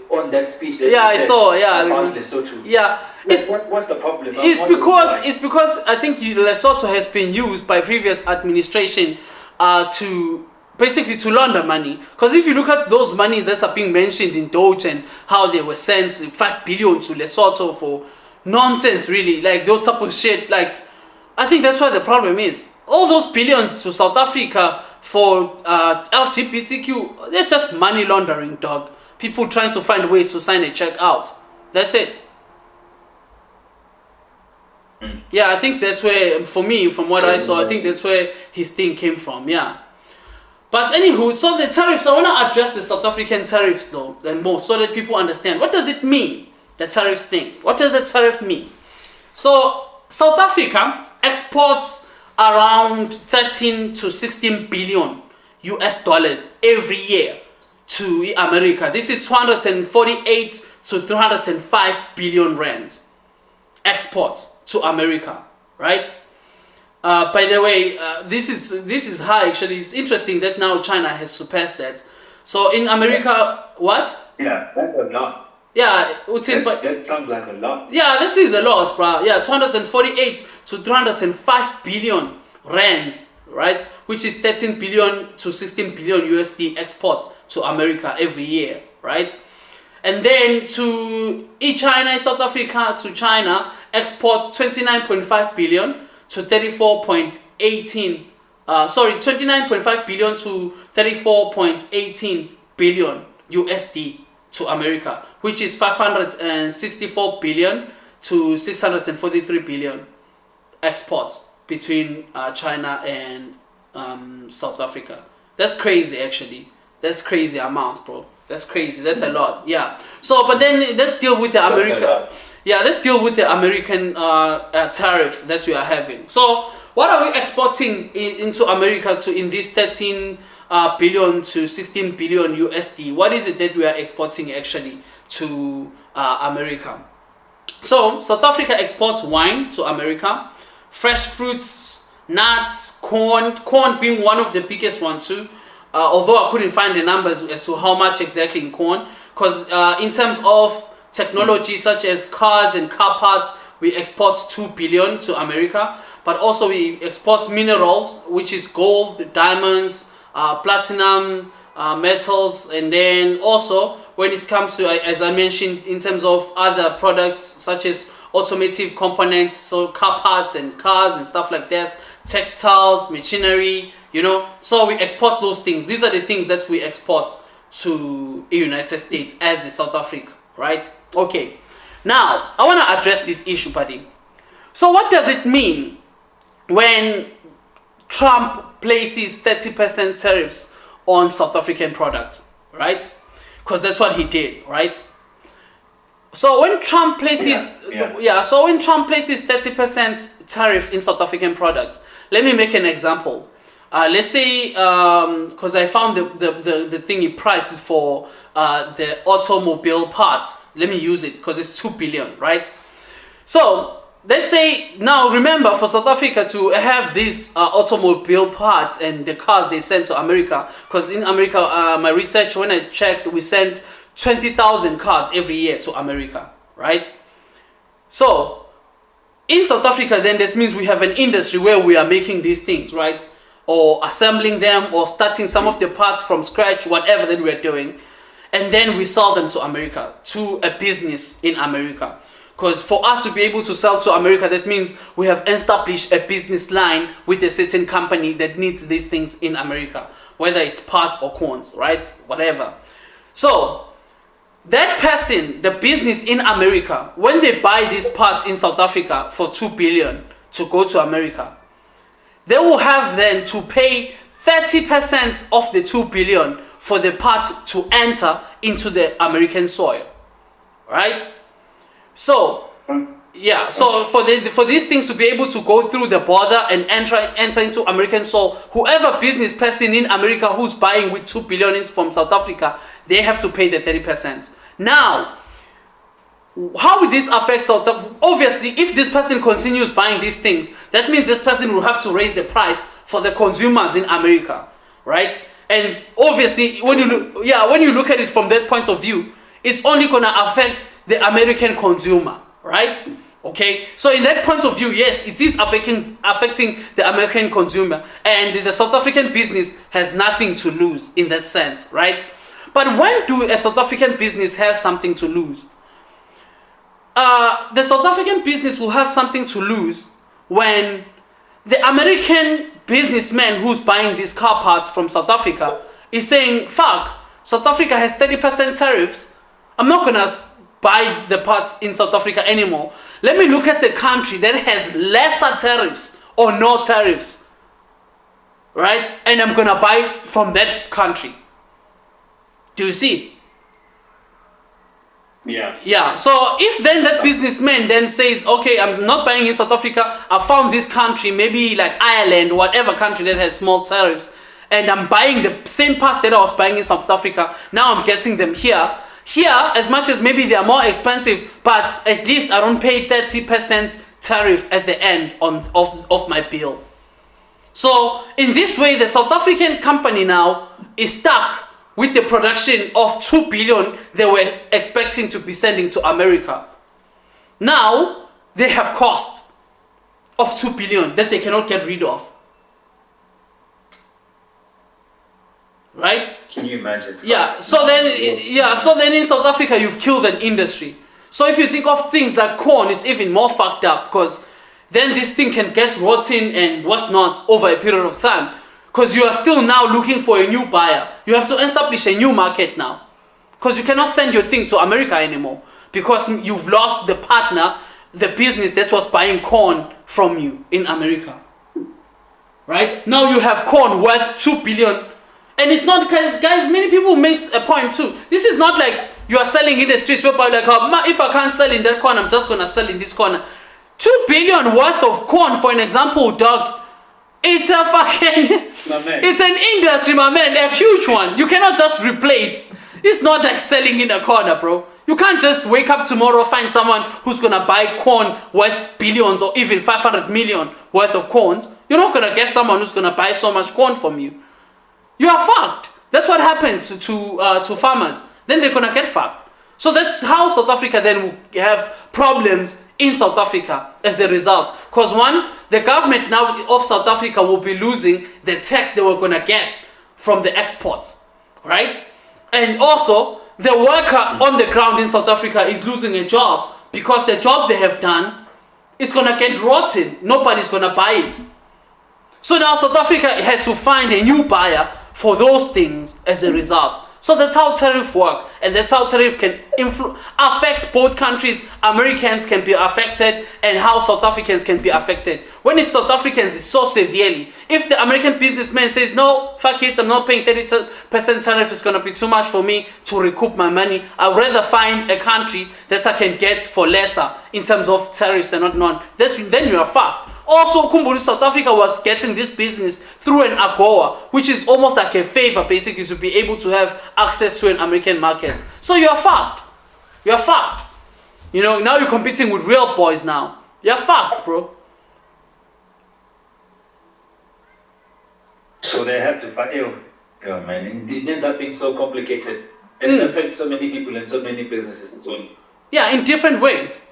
on that speech that I saw. Yeah, about Lesotho. Yeah, what's the problem? It's because I think Lesotho has been used by previous administration to basically to launder money. Because if you look at those monies that are being mentioned in Doge and how they were sent 5 billion to Lesotho for nonsense, really, like those type of shit, like I think that's where the problem is. All those billions to South Africa for LGBTQ, that's just money laundering, dog. People trying to find ways to sign a check out. That's it. Yeah, I think that's where, for me, from what I saw, I think that's where his thing came from, yeah. But anywho, so the tariffs, I want to address the South African tariffs though, and more, so that people understand. What does it mean? The tariff thing. What does the tariff mean? So South Africa exports around 13 to 16 billion US dollars every year to America. This is 248 to 305 billion rands exports to America, right? By the way, this is high actually. It's interesting that now China has surpassed that. So in America, what? Yeah, that's a lot. Yeah, that sounds like a lot. Yeah, that is a lot, bro. Yeah, 248 to 305 billion rands, right? Which is 13 billion to 16 billion USD exports to America every year, right? And then to China, South Africa to China exports 29.5 billion to 34.18 29.5 billion to 34.18 billion USD to America, which is 564 billion to 643 billion exports between China and South Africa. That's crazy, actually. That's crazy amounts, bro. That's crazy. That's a lot. Yeah. So, but then let's deal with the American. Yeah, let's deal with the American tariff that we are having. So, what are we exporting into America to in this 13 billion to 16 billion USD? What is it that we are exporting actually to America? So, South Africa exports wine to America, fresh fruits, nuts, corn being one of the biggest ones too. Although I couldn't find the numbers as to how much exactly in corn, because in terms of technology such as cars and car parts, we export 2 billion to America, but also we export minerals, which is gold, diamonds, platinum, metals, and then also when it comes to, as I mentioned, in terms of other products such as automotive components, so car parts and cars and stuff like this, textiles, machinery, you know, so we export those things. These are the things that we export to the United States as a South Africa, right? Okay, now I want to address this issue, buddy. So what does it mean when Trump places 30% tariffs on South African products, right? Because that's what he did, right? So when Trump places, so when Trump places 30% tariff in South African products, let me make an example. Let's say, because I found the thingy price for the automobile parts. Let me use it because it's 2 billion, right? So let's say, now remember, for South Africa to have these automobile parts and the cars they send to America, because in America, my research, when I checked, we send 20,000 cars every year to America, right? So in South Africa, then this means we have an industry where we are making these things, right? Or assembling them, or starting some of the parts from scratch, whatever that we're doing. And then we sell them to America, to a business in America. Because for us to be able to sell to America, that means we have established a business line with a certain company that needs these things in America, whether it's parts or coins, right? Whatever. So that person, the business in America, when they buy these parts in South Africa for 2 billion to go to America, they will have then to pay 30% of the 2 billion for the part to enter into the American soil, right? So, yeah, so for these things to be able to go through the border and enter into American soil, whoever business person in America who's buying with 2 billion from South Africa, they have to pay the 30%. Now, how will this affect South Africa? Obviously, if this person continues buying these things, that means this person will have to raise the price for the consumers in America, right? And obviously, when you look at it from that point of view, it's only gonna affect the American consumer, right? Okay, so in that point of view, yes, it is affecting the American consumer, and the South African business has nothing to lose in that sense, right? But when do a South African business have something to lose? The South African business will have something to lose when the American businessman who's buying these car parts from South Africa is saying, fuck, South Africa has 30% tariffs. I'm not gonna buy the parts in South Africa anymore. Let me look at a country that has lesser tariffs or no tariffs, right? And I'm gonna buy from that country. Do you see? Yeah, so if then that businessman then says, okay, I'm not buying in South Africa, I found this country, maybe like Ireland, whatever country that has small tariffs, and I'm buying the same parts that I was buying in South Africa, now I'm getting them here. Here, as much as maybe they are more expensive, but at least I don't pay 30% tariff at the end of my bill. So in this way, the South African company now is stuck with the production of 2 billion they were expecting to be sending to America. Now, they have cost of 2 billion that they cannot get rid of. right? Can you imagine? So then in South Africa you've killed an industry. So if you think of things like corn, it's even more fucked up, because then this thing can get rotten and what's not over a period of time, because you are still now looking for a new buyer. You have to establish a new market now, because you cannot send your thing to America anymore, because you've lost the partner, the business that was buying corn from you in America. Right? Now you have corn worth 2 billion. And it's not, because guys, many people miss a point too. This is not like you are selling in the streets where people are like, oh, if I can't sell in that corner, I'm just gonna sell in this corner. 2 billion worth of corn, for an example, dog. It's a fucking, it's an industry, my man, a huge one. You cannot just replace. It's not like selling in a corner, bro. You can't just wake up tomorrow, find someone who's gonna buy corn worth billions or even 500 million worth of corns. You're not gonna get someone who's gonna buy so much corn from you. You are fucked. That's what happens to farmers. Then they're gonna get fucked. So that's how South Africa then will have problems in South Africa as a result. Because one, the government now of South Africa will be losing the tax they were gonna get from the exports, right? And also, the worker on the ground in South Africa is losing a job, because the job they have done is gonna get rotten. Nobody's gonna buy it. So now South Africa has to find a new buyer for those things as a result. So that's how tariff work, and that's how tariff can affect both countries. Americans can be affected, and how South Africans can be affected. When it's South Africans, it's so severely. If the American businessman says, no, fuck it, I'm not paying 30% tariff, it's gonna be too much for me to recoup my money, I'd rather find a country that I can get for lesser in terms of tariffs and whatnot. Then you are fucked. Also, Kumbuli, South Africa was getting this business through an AGOA, which is almost like a favor, basically, to be able to have access to an American market. So you're fucked. You're fucked. You know, now you're competing with real boys now. You're fucked, bro. So they have to fight. Yeah, man. It ends up being so complicated. And it affects so many people and so many businesses as well. Yeah, in different ways.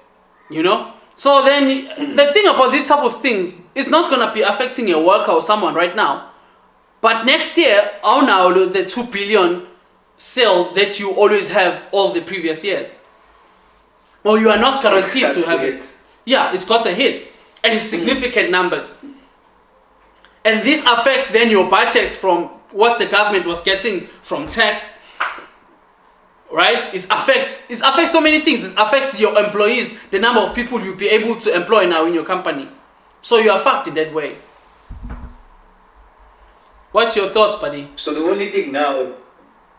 You know? So then, the thing about this type of things is not going to be affecting a worker or someone right now. But next year, now the 2 billion sales that you always have all the previous years. Or you are not guaranteed to have it. Yeah, it's got a hit. And it's significant numbers. And this affects then your budgets from what the government was getting from tax. Right? It affects so many things. It affects your employees, the number of people you'll be able to employ now in your company. So you are fucked in that way. What's your thoughts, buddy? So the only thing now,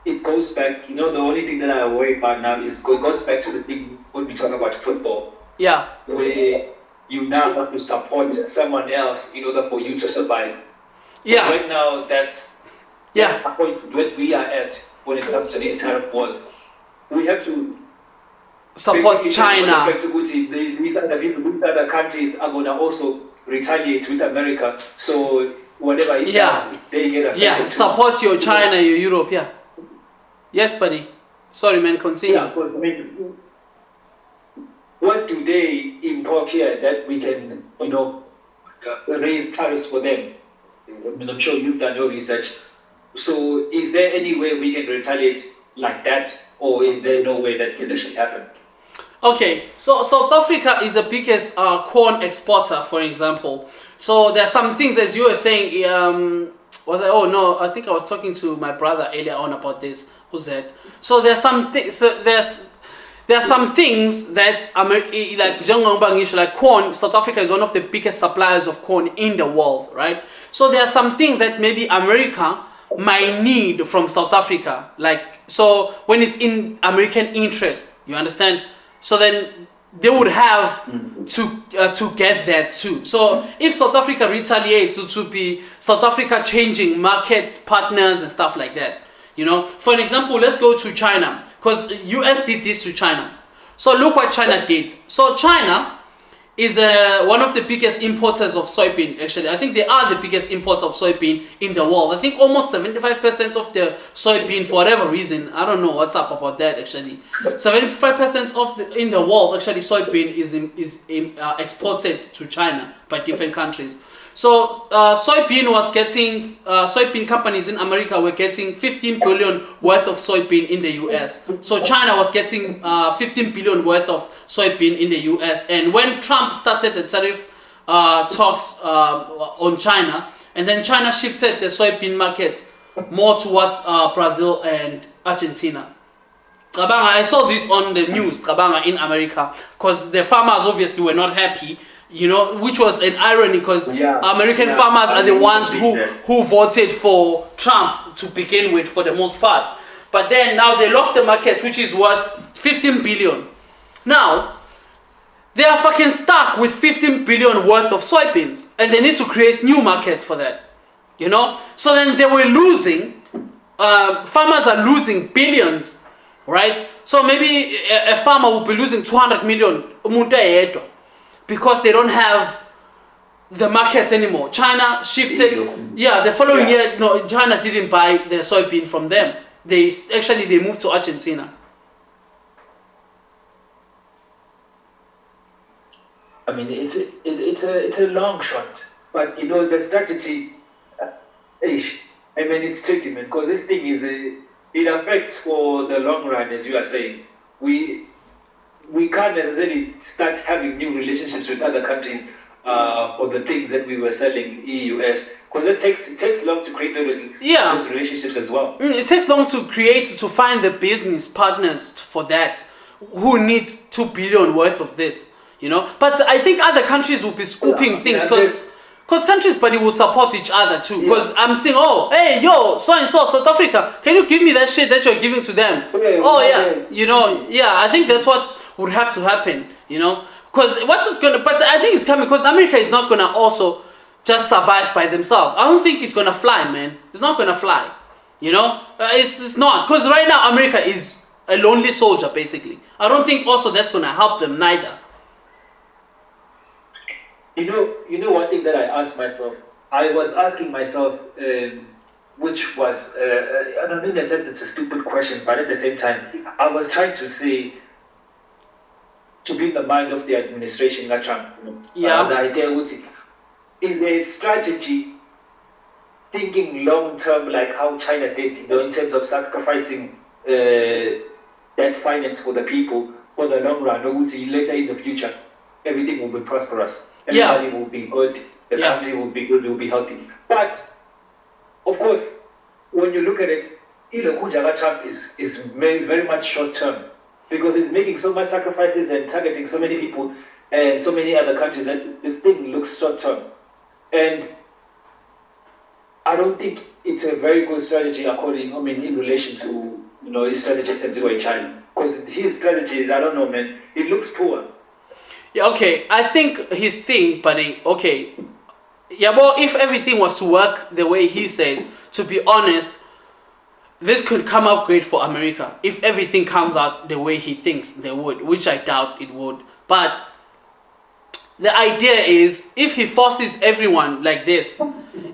it goes back, the only thing that I worry about now is it goes back to the thing when we talk about football. Yeah. Where you now have to support someone else in order for you to survive. Yeah. So right now, that's the point where we are at when it comes to these tariff wars. We have to support China. These other countries are going to also retaliate with America. So whatever it does, they get affected. Yeah, support your China, your Europe, yeah. Yes, buddy. Sorry, man, continue. Yeah, because, what do they import here that we can, raise tariffs for them? I'm sure you've done your research. So is there any way we can retaliate like that, or is there no way that can actually happen? Okay, so South Africa is the biggest corn exporter, for example. So there's some things, as you were saying, I think I was talking to my brother earlier on about this. Who's that? So there's some things, there's some things that, like corn, South Africa is one of the biggest suppliers of corn in the world, right? So there are some things that maybe America might need from South Africa, so when it's in American interest, you understand? So then they would have to get that too. So if South Africa retaliates, it would be South Africa changing markets, partners, and stuff like that. For an example, let's go to China, because US did this to China. So look what China did. So China is one of the biggest importers of soybean, actually. I think they are the biggest importer of soybean in the world. I think almost 75% of the soybean, for whatever reason, I don't know what's up about that, actually. 75% in the world, actually, soybean is exported to China by different countries. So soybean companies in America were getting 15 billion worth of soybean in the US. So China was getting 15 billion worth of soybean in the US. And when Trump started the tariff talks on China, and then China shifted the soybean markets more towards Brazil and Argentina. I saw this on the news in America, because the farmers obviously were not happy, which was an irony, because American farmers are the ones who voted for Trump to begin with, for the most part. But then now they lost the market, which is worth 15 billion. Now they are fucking stuck with 15 billion worth of soybeans, and they need to create new markets for that. So then they were losing. Farmers are losing billions, right? So maybe a farmer will be losing 200 million because they don't have the markets anymore. China shifted. The following year, no, China didn't buy the soybean from them. They moved to Argentina. I mean, it's a long shot, but the strategy. It's tricky, man, because this thing it affects for the long run, as you are saying. We can't necessarily start having new relationships with other countries for the things that we were selling EUS, because it takes long to create those relationships as well. It takes long to find the business partners for that, who needs 2 billion worth of this, But I think other countries will be scooping things, because countries, but it will support each other too. Because I'm saying, hey, yo, so-and-so, South Africa, can you give me that shit that you're giving to them? I think that's what would have to happen, Because but I think it's coming, because America is not gonna also just survive by themselves. I don't think it's gonna fly, man. It's not gonna fly, It's not, because right now America is a lonely soldier, basically. I don't think also that's gonna help them neither. One thing that I asked myself, I was asking myself, which was, I don't know, in a sense it's a stupid question, but at the same time, I was trying to say, to be in the mind of the administration, not Trump. The idea is there a strategy, thinking long term, like how China did, in terms of sacrificing that finance for the people for the long run, later in the future, everything will be prosperous. Everybody will be good. The country will be good. Will be healthy. But of course, when you look at it, Trump is very, very much short term, because he's making so much sacrifices and targeting so many people and so many other countries that this thing looks short term. And I don't think it's a very good strategy in relation to his strategy since he was in China, because his strategy is, I don't know, man, it looks poor. I think his thing, buddy, if everything was to work the way he says, to be honest, this could come out great for America if everything comes out the way he thinks they would, which I doubt it would. But the idea is, if he forces everyone like this,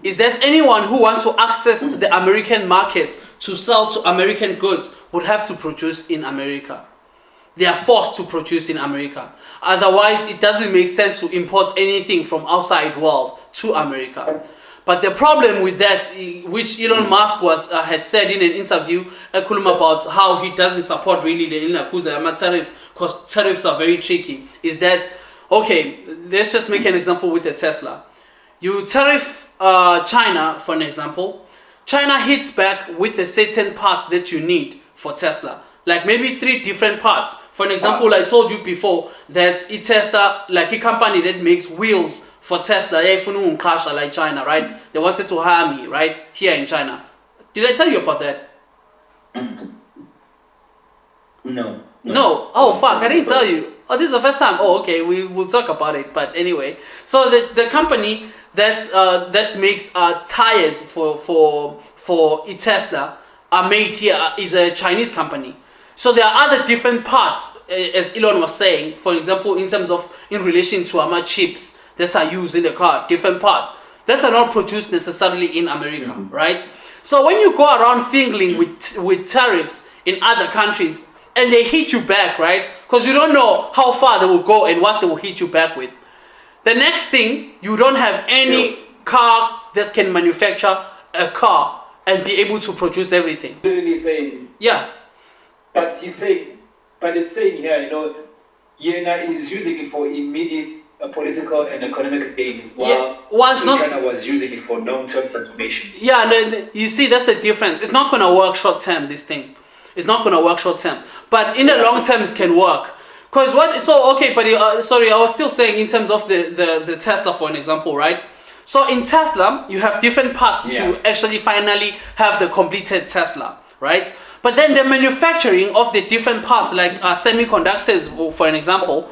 is that anyone who wants to access the American market to sell to American goods would have to produce in America. They are forced to produce in America. Otherwise, it doesn't make sense to import anything from outside world to America. But the problem with that, which Elon Musk had said in an interview, about how he doesn't support really the tariffs, because tariffs are very tricky, is that, let's just make an example with the Tesla. You tariff China, for an example. China hits back with a certain part that you need for Tesla. Like maybe 3 different parts. For an example, I told you before that Tesla, like a company that makes wheels for Tesla, like China, right? They wanted to hire me, right? Here in China. Did I tell you about that? No. Oh, fuck, I didn't tell you. Oh, this is the first time. Oh, okay, we will talk about it. But anyway, so the company that makes tires for Tesla are made here is a Chinese company. So there are other different parts, as Elon was saying, for example, in relation to our chips that are used in the car, different parts that are not produced necessarily in America, right? So when you go around fingling with tariffs in other countries and they hit you back, right? Because you don't know how far they will go and what they will hit you back with. The next thing, you don't have any car that can manufacture a car and be able to produce everything. Literally saying, Yeah. but it's saying here, you know, Yena is using it for immediate political and economic gain, while China was using it for long-term transformation. Yeah, you see, that's the difference. It's not going to work short term, this thing. It's not going to work short term. But in the long term, it can work. Because sorry, I was still saying in terms of the Tesla, for an example, right? So in Tesla, you have different parts to actually finally have the completed Tesla, right? But then the manufacturing of the different parts, like semiconductors, for an example,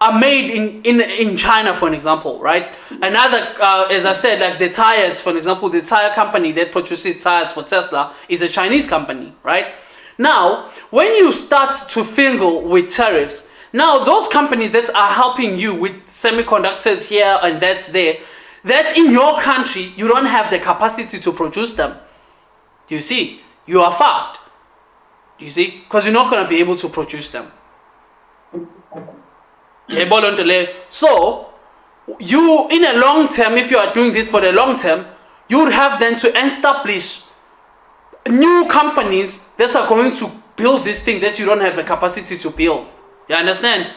are made in China, for an example, right? Another, as I said, like the tires, for an example, the tire company that produces tires for Tesla is a Chinese company, right? Now, when you start to fiddle with tariffs, now those companies that are helping you with semiconductors here and that's there, that's in your country, you don't have the capacity to produce them. Do you see? You are fucked. Do you see? Because you're not going to be able to produce them. So, you, in a long term, if you are doing this for the long term, you would have then to establish new companies that are going to build this thing that you don't have the capacity to build. You understand?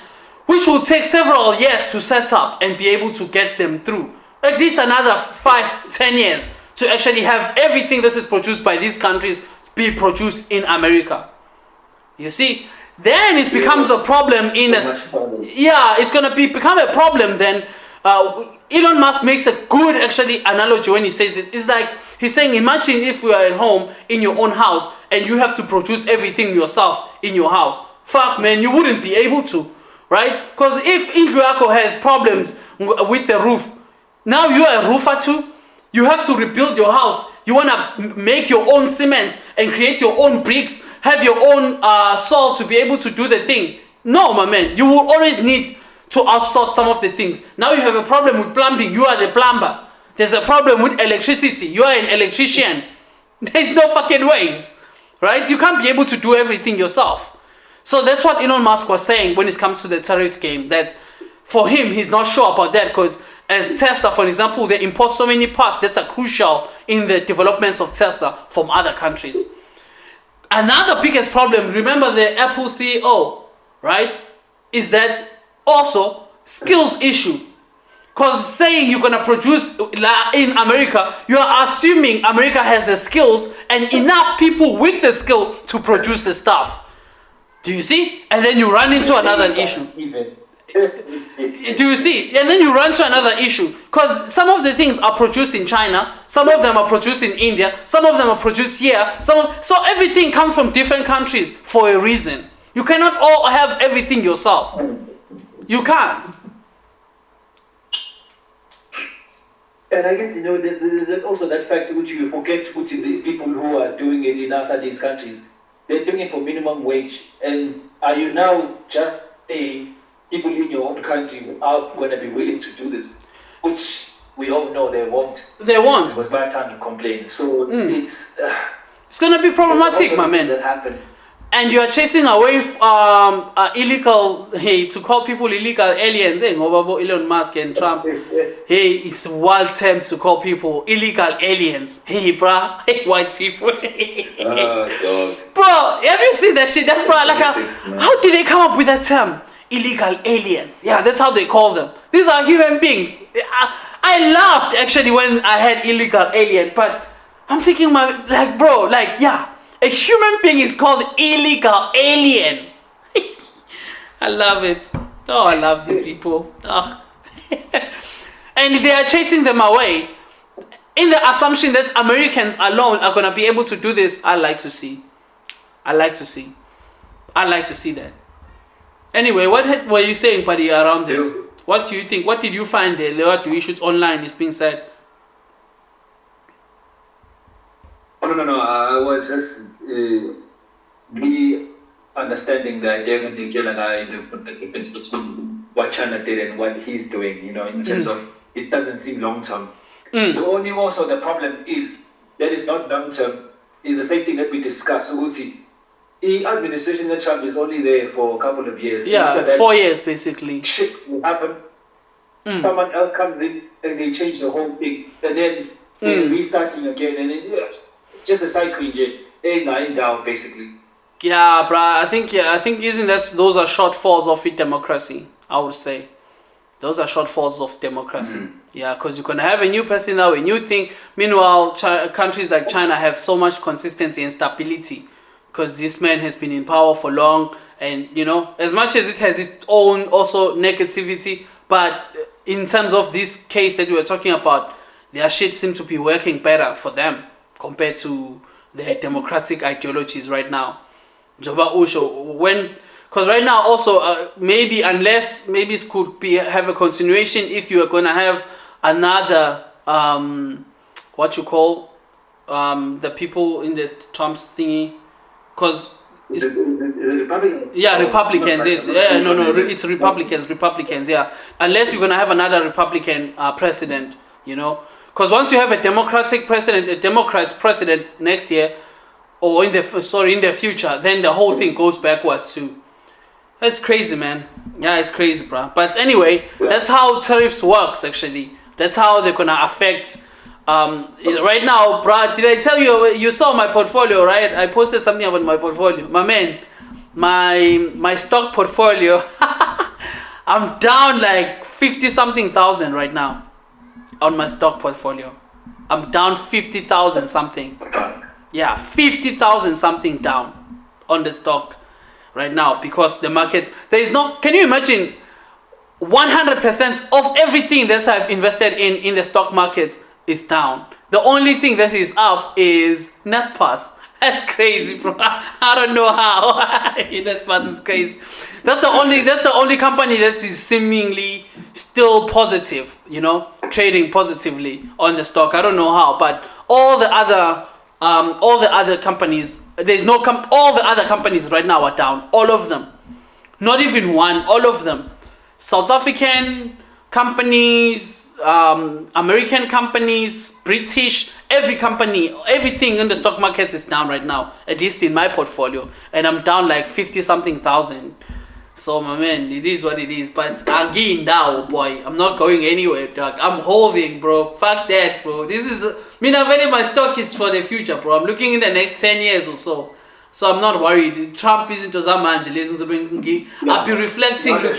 Which will take several years to set up and be able to get them through. At least another 5-10 years to actually have everything that is produced by these countries be produced in America. You see? Then it becomes a problem it's going to become a problem then. Elon Musk makes a good actually analogy when he says it. It's like he's saying, imagine if you are at home in your own house and you have to produce everything yourself in your house. Fuck, man, you wouldn't be able to, right? Because if Cwecwe has problems with the roof, now you are a roofer too. You have to rebuild your house. You want to make your own cement and create your own bricks, have your own salt to be able to do the thing. No, my man, you will always need to outsource some of the things. Now you have a problem with plumbing, you are the plumber. There's a problem with electricity, you are an electrician. There's no fucking ways, right? You can't be able to do everything yourself. So that's what Elon Musk was saying when it comes to the tariff game, that for him, he's not sure about that because as Tesla, for example, they import so many parts that are crucial in the developments of Tesla from other countries. Another biggest problem, remember the Apple CEO, right, is that also skills issue. Because saying you're going to produce in America, you are assuming America has the skills and enough people with the skill to produce the stuff. Do you see? And then you run into another issue. Do you see? And then you run to another issue. Because some of the things are produced in China, some of them are produced in India, some of them are produced here. So everything comes from different countries for a reason. You cannot all have everything yourself. You can't. And I guess, you know, there's also that fact which you forget putting these people who are doing it in outside these countries. They're doing it for minimum wage. And are you now just saying people in your own country are going to be willing to do this? Which we all know they won't. They won't. It was bad time to complain. So it's going to be problematic, my man. That happened. And you are chasing away illegal, to call people illegal aliens. Hey, Elon Musk and Trump. Hey, it's wild term to call people illegal aliens. Hey, bruh. Hey, white people. Bro, have you seen that shit? That's like how did they come up with that term? Illegal aliens. Yeah, that's how they call them. These are human beings. I laughed actually when I had illegal alien, but I'm thinking, a human being is called illegal alien. I love it. Oh, I love these people. Oh. And they are chasing them away in the assumption that Americans alone are going to be able to do this. I like to see that. Anyway, what were you saying, buddy, around this? What do you think? What did you find there? What issues online is being said? No. I was just really understanding the idea with the guy, the difference between what China did and what he's doing, you know, in terms of it doesn't seem long term. The only also the problem is that is not long term, is the same thing that we discussed. The administration that Trump is only there for a couple of years. Yeah, 4 years basically. Shit will happen. someone else comes in and they change the whole thing, and then they're restarting again, and then just a cycle, they're lying down basically. Yeah, bruh. I think isn't that those are shortfalls of democracy. I would say, those are shortfalls of democracy. Yeah, because you're gonna have a new person now, a new thing. Meanwhile, countries like China have so much consistency and stability, because this man has been in power for long, and as much as it has its own also negativity, but in terms of this case that we were talking about, their shit seems to be working better for them compared to their democratic ideologies right now. Joba Usho, because right now also maybe it could be have a continuation if you are going to have another what you call the people in the Trump's thingy, because Republicans, yes, it's Republicans, yeah, unless you're going to have another Republican president, because once you have a Democrats president next year, or in the future, then the whole thing goes backwards too. That's crazy, man. Yeah, it's crazy, bro. But anyway, that's how tariffs works, actually. That's how they're gonna affect right now, bro. Did I tell you? You saw my portfolio, right? I posted something about my portfolio. My man, my stock portfolio, I'm down like 50-something thousand right now on my stock portfolio. I'm down 50,000 something. Yeah, 50,000 something down on the stock right now, because the market, can you imagine 100% of everything that I've invested in the stock market is down. The only thing that is up is Naspers. That's crazy, bro. I don't know how. Naspers is crazy. That's the only company that is seemingly still positive, trading positively on the stock. I don't know how, but all the other companies, all the other companies right now are down. All of them. Not even one, all of them. South African companies, American companies, British, everything in the stock market is down right now, at least in my portfolio. And I'm down like 50-something thousand. So my man, it is what it is. But I'm getting down, boy. I'm not going anywhere, dog. I'm holding, bro. Fuck that, bro. My stock is for the future, bro. I'm looking in the next 10 years or so. So I'm not worried. Trump isn't just a man. I'll be reflecting, I'll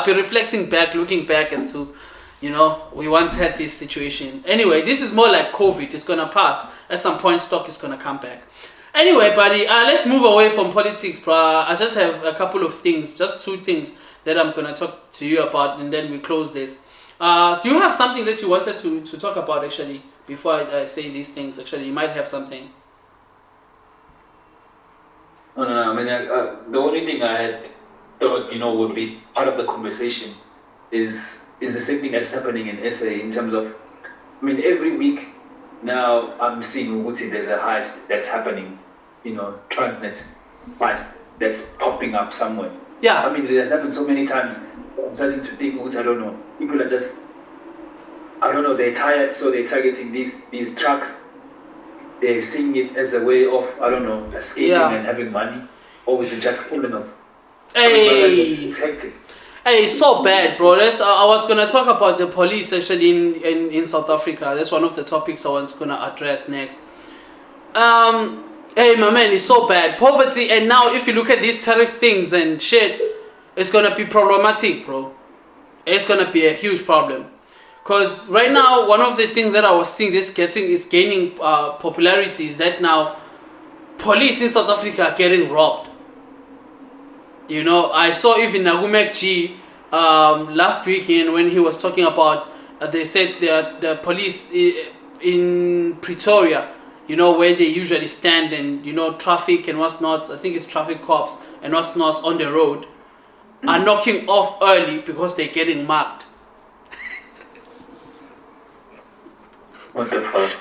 be reflecting back, looking back as to, we once had this situation. Anyway, this is more like COVID. It's gonna pass. At some point, stock is gonna come back. Anyway, buddy, let's move away from politics, bro. I just have a couple of things, just two things that I'm gonna talk to you about, and then we close this. Do you have something that you wanted to talk about, actually, before I say these things? Actually, you might have something. No. I mean, the only thing I had thought, would be part of the conversation is the same thing that's happening in SA in terms of, every week now I'm seeing Uguti, there's a heist that's happening, Transnet heist that's popping up somewhere. Yeah. It has happened so many times. I'm starting to think, I don't know. People are just, they're tired, so they're targeting these trucks. They're seeing it as a way of, escaping and having money, or is it just criminals? Hey, it's hectic. Hey, it's so bad, bro. I was gonna talk about the police actually in South Africa. That's one of the topics I was gonna address next. Hey, my man, it's so bad. Poverty, and now if you look at these tariff things and shit, it's gonna be problematic, bro. It's gonna be a huge problem. Because right now, one of the things that I was seeing is gaining popularity is that now police in South Africa are getting robbed. I saw even Nagumek G last weekend when he was talking about, they said that the police in Pretoria, where they usually stand and, traffic and what's not, I think it's traffic cops and what's not on the road, are knocking off early because they're getting marked. What the fuck?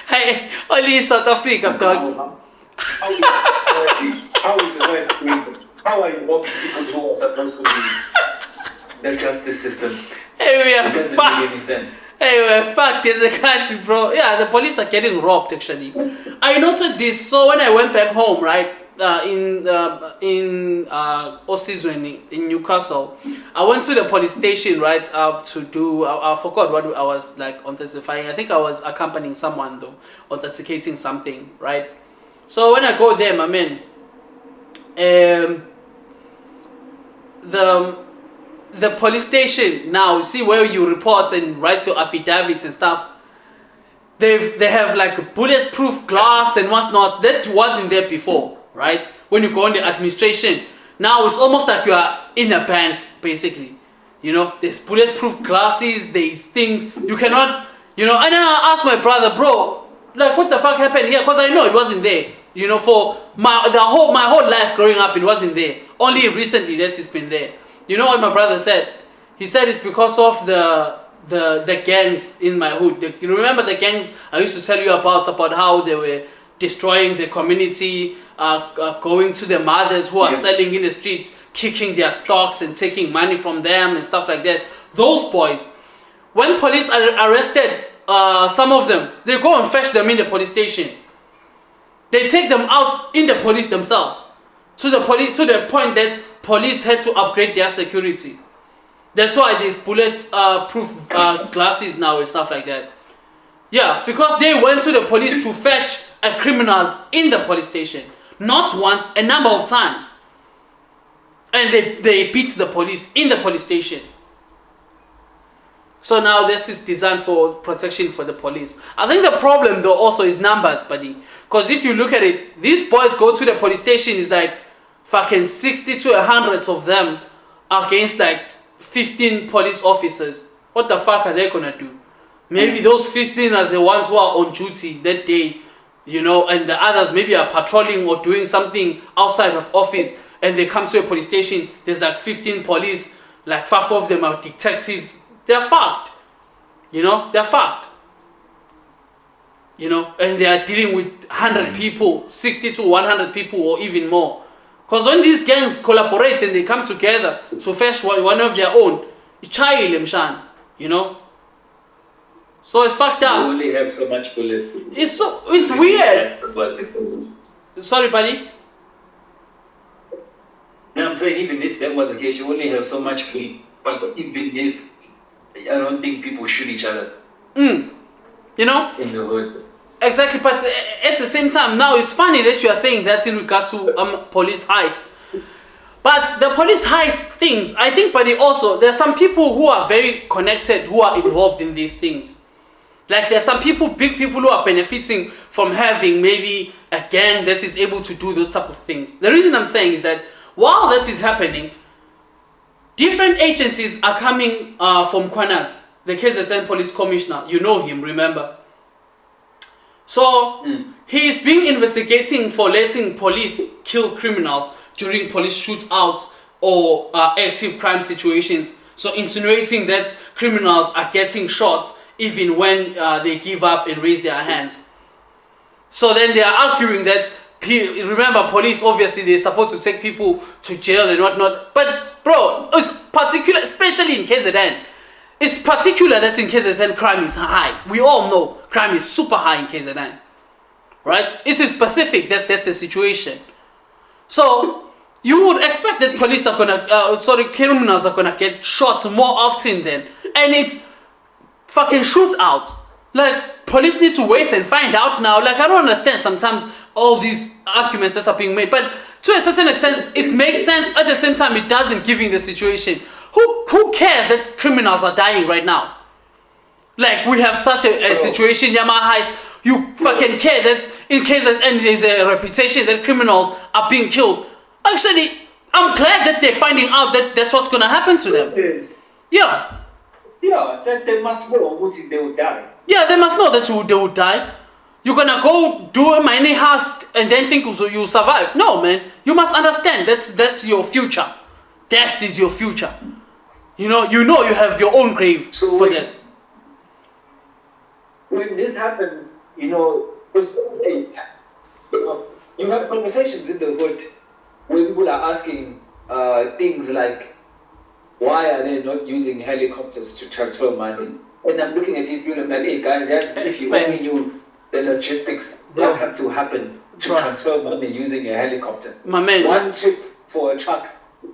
Hey, only in South Africa, dog. How is it? How are you walking people who are supposed to be the justice system? Hey, we are fucked. Hey, we're fucked as a country, bro. Yeah, the police are getting robbed, actually. I noted this. So when I went back home, right, Osizweni in Newcastle. I went to the police station, right, to do. I forgot what I was like authentifying. I think I was accompanying someone though, authenticating something, right? So when I go there, my man, the police station now, you see where you report and write your affidavits and stuff. They have like bulletproof glass and what's not. That wasn't there before, right? When you go on the administration, now it's almost like you are in a bank, basically. You know, there's bulletproof glasses, there's things you cannot, you know. And then I asked my brother, bro, like what the fuck happened here? Because I know it wasn't there. You know, for my whole life growing up, it wasn't there. Only recently that it's been there. You know what my brother said? He said it's because of the gangs in my hood. You remember the gangs I used to tell you about how they were destroying the community, going to the mothers who are selling in the streets, kicking their stocks and taking money from them and stuff like that. Those boys, when police arrested some of them, they go and fetch them in the police station. They take them out in the police themselves, to the point that police had to upgrade their security. That's why there's bulletproof glasses now and stuff like that. Yeah, because they went to the police to fetch a criminal in the police station. Not once, a number of times. And they beat the police in the police station. So now this is designed for protection for the police. I think the problem though also is numbers, buddy. Because if you look at it, these boys go to the police station, is like fucking 60 to 100 of them against like 15 police officers. What the fuck are they gonna do? Maybe those 15 are the ones who are on duty that day, you know, and the others maybe are patrolling or doing something outside of office, and they come to a police station, there's like 15 police, like 5 of them are detectives. They're fucked. You know, they're fucked. You know, and they are dealing with 100 people, 60 to 100 people or even more. Because when these gangs collaborate and they come together to fetch one of their own, you know. So it's fucked up. You only have so much bullets. It's weird. Sorry, buddy. No, I'm saying even if that was the case, you only have so much bullet. But even if, I don't think people shoot each other. You know? In the hood. Exactly, but at the same time, now it's funny that you are saying that in regards to police heist. But the police heist things, I think, but also, there are some people who are very connected, who are involved in these things. Like there are some people, big people who are benefiting from having maybe a gang that is able to do those type of things. The reason I'm saying is that while that is happening, different agencies are coming from Kwanas, the KZN police commissioner. You know him, remember? So he is being investigating for letting police kill criminals during police shootouts or active crime situations. So insinuating that criminals are getting shot even when they give up and raise their hands. So then they are arguing that, remember, police obviously they're supposed to take people to jail and whatnot. But bro, it's particular, especially in KZN. It's particular that in KZN crime is high. We all know crime is super high in KZN. Right? It is specific that that's the situation. So you would expect that police are gonna, criminals are gonna get shot more often then. And it's fucking shootout. Like, police need to wait and find out now. Like, I don't understand sometimes all these arguments that are being made. But to a certain extent, it makes sense. At the same time, it doesn't, given the situation. Who cares that criminals are dying right now? Like, we have such a situation, Yamaha heist. You fucking care that in case there's a reputation that criminals are being killed. Actually, I'm glad that they're finding out that that's what's gonna happen to them. Yeah. Yeah, that they must know what they will die. Yeah, they must know that they would die. You're gonna go do a mining house and then think you survive. No, man. You must understand that's your future. Death is your future. You know you have your own grave for that. When this happens, you have conversations in the hood where people are asking things like, why are they not using helicopters to transfer money? And I'm looking at these people and I'm like, hey guys, if you only knew the logistics that have to happen to Right. transfer money using a helicopter. My man, One trip for a truck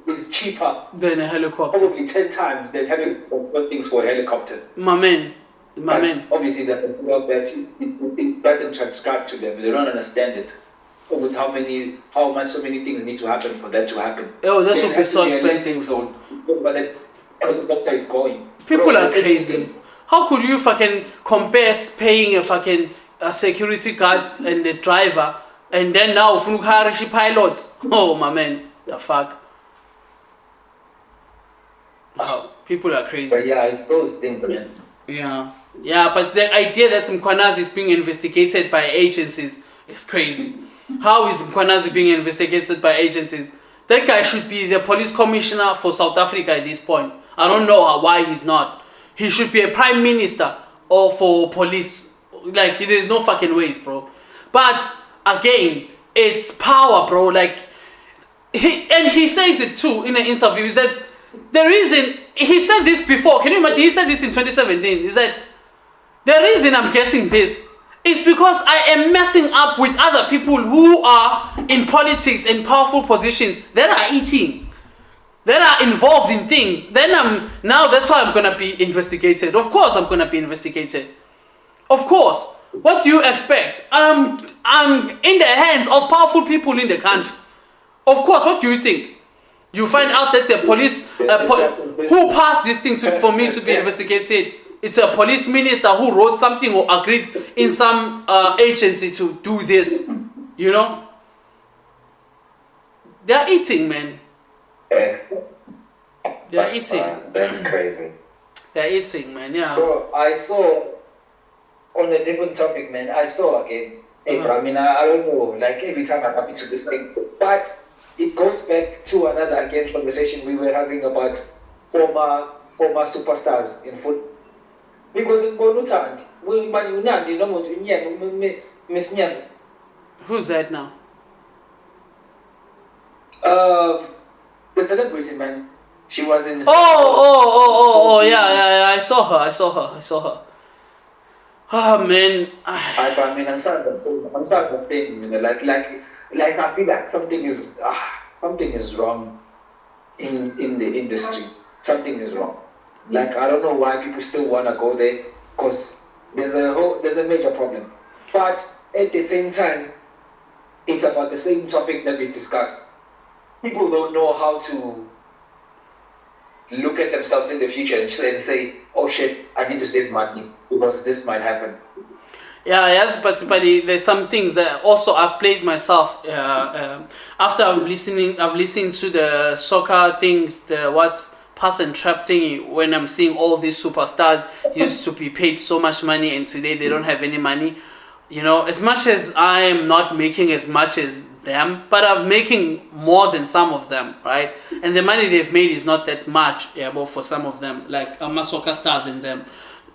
is cheaper, then a helicopter. probably 10 times than having to transfer things for a helicopter. My man, But obviously, that it doesn't transcribe to them. They don't understand it. With how much so many things need to happen for that to happen. Oh, that Then would it be has so to a landing expensive. zone, but the helicopter is going. People Bro, are the same crazy. thing. How could you fucking compare paying a security guard and the driver, and then now Funukarishi pilots? Oh my man, the fuck. Oh, people are crazy. But yeah, it's those things, man. Yeah, but the idea that Mkwanazi is being investigated by agencies is crazy. How is Mkwanazi being investigated by agencies? That guy should be the police commissioner for South Africa at this point. I don't know why he's not. He should be a prime minister or for police. Like, there's no fucking ways, bro. But again, it's power, bro. Like, he says it too in an interview. Is that the reason he said this before? Can you imagine? He said this in 2017. He said, the reason I'm getting this is because I am messing up with other people who are in politics and powerful positions that are eating, that are involved in things. Then that's why I'm gonna be investigated. Of course I'm gonna be investigated. Of course. What do you expect? I'm in the hands of powerful people in the country. Of course, what do you think? You find out that a police who passed this thing for me to be investigated. It's a police minister who wrote something or agreed in some agency to do this. You know? They're eating, man. They're eating. That's crazy. They're eating, man, yeah. Bro, I saw, on a different topic, man, I saw again. Hey, bro, I mean, I don't know, like every time I'm happy to this thing. But it goes back to another, again, conversation we were having about former superstars in football. Because in Bonutand, Who's that now? the celebrity, man. She was in. Oh, yeah. I saw her. Oh man. I mean, I'm sorry for saying, you know, like I feel like something is wrong in the industry. Something is wrong. Like, I don't know why people still wanna go there, because there's a major problem. But at the same time, it's about the same topic that we discussed. People don't know how to look at themselves in the future and say, oh shit, I need to save money because this might happen. Yeah, yes, but there's some things that also I've placed myself after I've listened to the soccer things, the pass and trap thingy, when I'm seeing all these superstars used to be paid so much money and today they don't have any money. You know, as much as I am not making as much as them, but I'm making more than some of them, right? And the money they've made is not that much, yeah, but for some of them, like soccer stars in them.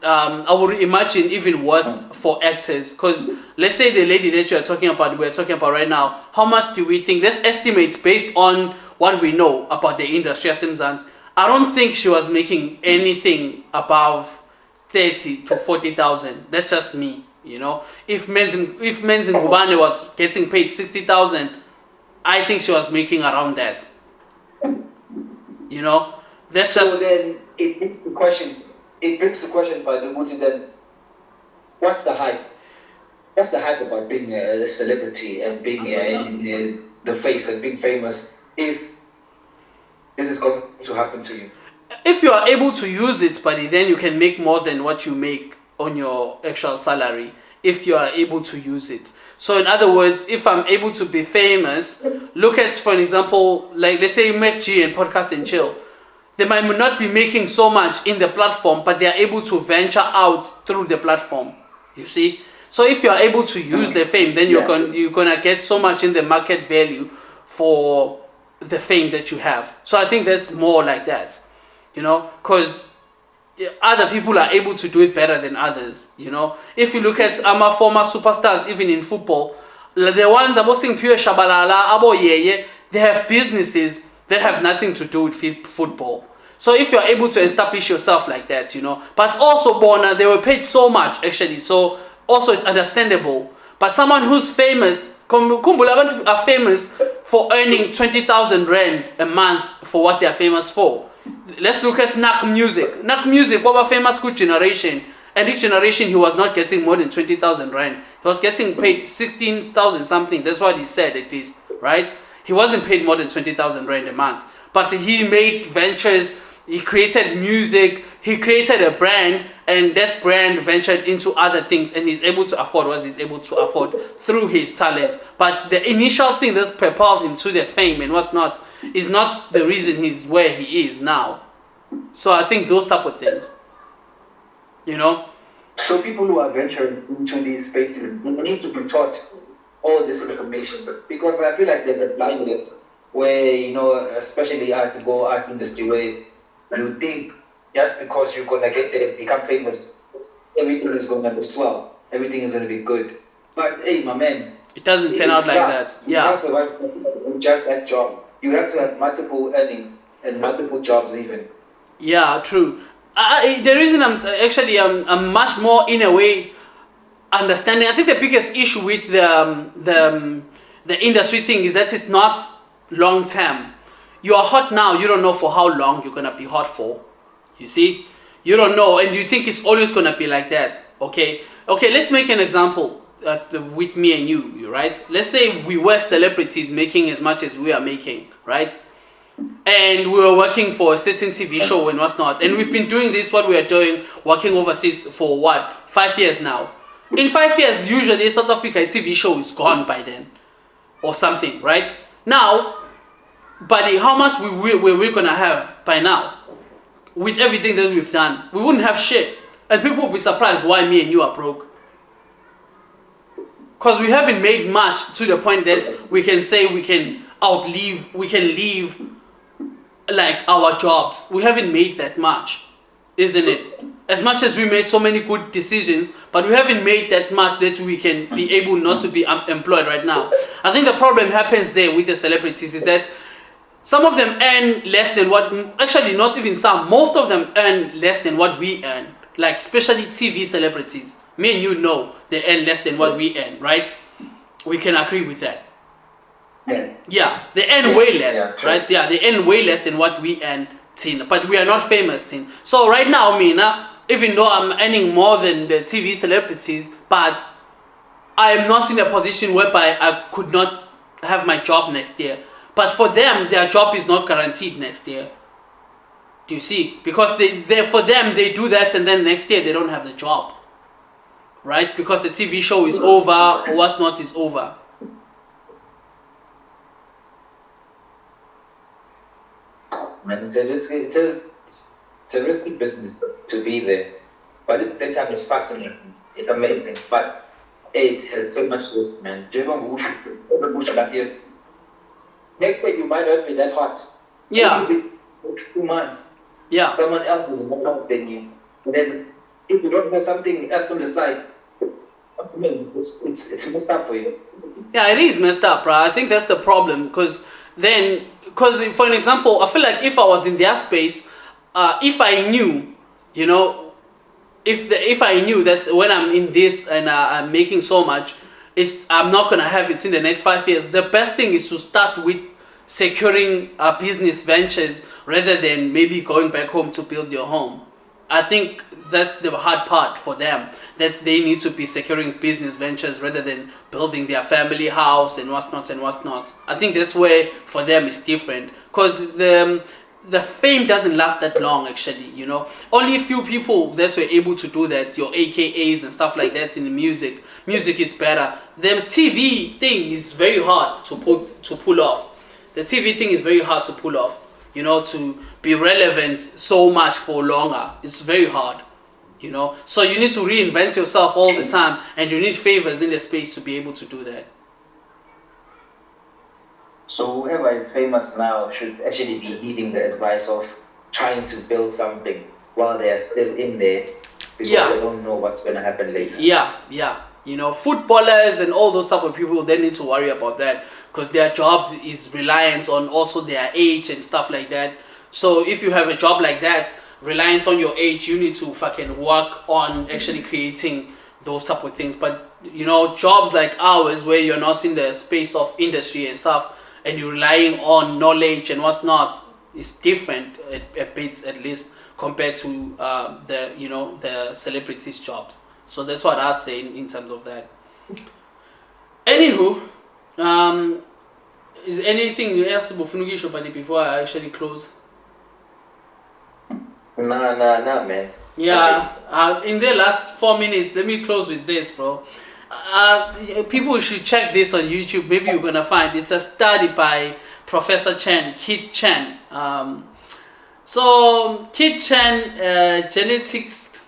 I would imagine even worse for actors, because let's say the lady that we're talking about right now, how much do we think? There's estimates based on what we know about the industry as Simzans. I don't think she was making anything above 30 to 40,000. That's just me, you know. If Men's in Gubane was getting paid 60,000, I think she was making around that. You know, that's just. So then it brings the question. By the Guti, then what's the hype? What's the hype about being a celebrity and being in the face and being famous if this is going to happen to you? If you are able to use it, buddy, then you can make more than what you make on your actual salary if you are able to use it. So in other words, if I'm able to be famous, look at, for example, like let's say Mac G and Podcast and Chill. They might not be making so much in the platform, but they are able to venture out through the platform. You see? So if you are able to use the fame, then you're gonna get so much in the market value for the fame that you have. So I think that's more like that, you know, because other people are able to do it better than others, you know. If you look at our former superstars, even in football, the ones about saying pure Shabalala, Abo Yeye, they have businesses that have nothing to do with football. So if you're able to establish yourself like that, you know, but also Bona, they were paid so much actually, so also it's understandable. But someone who's famous Khumbula abantu are famous for earning 20,000 rand a month for what they are famous for. Let's look at Nak Music. Nak Music, what was famous good generation. And each generation he was not getting more than 20,000 rand. He was getting paid 16,000 something. That's what he said at least, right? He wasn't paid more than 20,000 rand a month. But he made ventures, he created music, he created a brand, and that brand ventured into other things, and he's able to afford what he's able to afford through his talents. But the initial thing that's propelled him to the fame and what's not is not the reason he's where he is now. So I think those type of things, you know. So people who are venturing into these spaces, they need to be taught all this information, because I feel like there's a blindness where, you know, especially art industry, where you think just because you're gonna get there, become famous, everything is gonna be swell, everything is gonna be good. But hey, my man, it doesn't turn out like that. Yeah. You have to have just that job. You have to have multiple earnings and multiple jobs even. Yeah, true. The reason I'm much more in a way understanding. I think the biggest issue with the industry thing is that it's not long term. You are hot now, you don't know for how long you're gonna be hot for. You see, you don't know, and you think it's always gonna be like that. Okay, let's make an example with me and you, right? Let's say we were celebrities making as much as we are making, right? And we were working for a certain TV show and what's not, and we've been doing this, what we are doing, working overseas for what, 5 years now. In 5 years, usually South Africa TV show is gone by then, or something, right? Now, buddy, how much were we gonna have by now? With everything that we've done, we wouldn't have shit, and people will be surprised why me and you are broke. Because we haven't made much to the point that we can say we can leave like our jobs. We haven't made that much, isn't it? As much as we made so many good decisions, but we haven't made that much that we can be able not to be employed right now. I think the problem happens there with the celebrities is that some of them earn less than what, actually not even some, most of them earn less than what we earn. Like especially TV celebrities. Me and you know they earn less than what we earn, right? We can agree with that. Yeah, they earn way less, right? Yeah, they earn way less than what we earn, Tina. But we are not famous, Tina. So right now, Mina, even though I'm earning more than the TV celebrities, but I am not in a position whereby I could not have my job next year. But for them, their job is not guaranteed next year. Do you see? Because for them, they do that and then next year they don't have the job. Right? Because the TV show is over or what's not is over. Man, it's a risky business to be there. But at the same time, it's fascinating. It's amazing. But it has so much risk, man. Next day, you might not be that hot. Yeah. 2 months. Yeah. Someone else is more hot than you. And then, if you don't have something else on the side, I mean, it's messed up for you. Yeah, it is messed up, bro. I think that's the problem. Because for an example, I feel like if I was in their space, if I knew, you know, if I knew that when I'm in this and I'm making so much, I'm not gonna have it in the next 5 years. The best thing is to start with securing business ventures rather than maybe going back home to build your home. I think that's the hard part for them, that they need to be securing business ventures rather than building their family house and what's not. I think that's where for them it's different, because the fame doesn't last that long actually, you know. Only a few people that were able to do that, your AKAs and stuff like that in the music. Music is better. The TV thing is very hard to pull off. The TV thing is very hard to pull off, you know, to be relevant so much for longer. It's very hard, you know. So you need to reinvent yourself all the time, and you need favors in the space to be able to do that. So whoever is famous now should actually be heeding the advice of trying to build something while they are still in there, because they don't know what's going to happen later. Yeah. You know, footballers and all those type of people, they need to worry about that, because their jobs is reliant on also their age and stuff like that. So if you have a job like that, reliant on your age, you need to fucking work on actually creating those type of things. But you know, jobs like ours where you're not in the space of industry and stuff, and you're relying on knowledge and what's not, is different a bit, at least compared to the, you know, the celebrities' jobs. So that's what I was saying in terms of that. Anywho, is anything else before I actually close? Nah, man. Yeah, in the last 4 minutes, let me close with this, bro. People should check this on YouTube. Maybe you're gonna find it's a study by Professor Chen, Keith Chen. So Keith Chen, geneticist,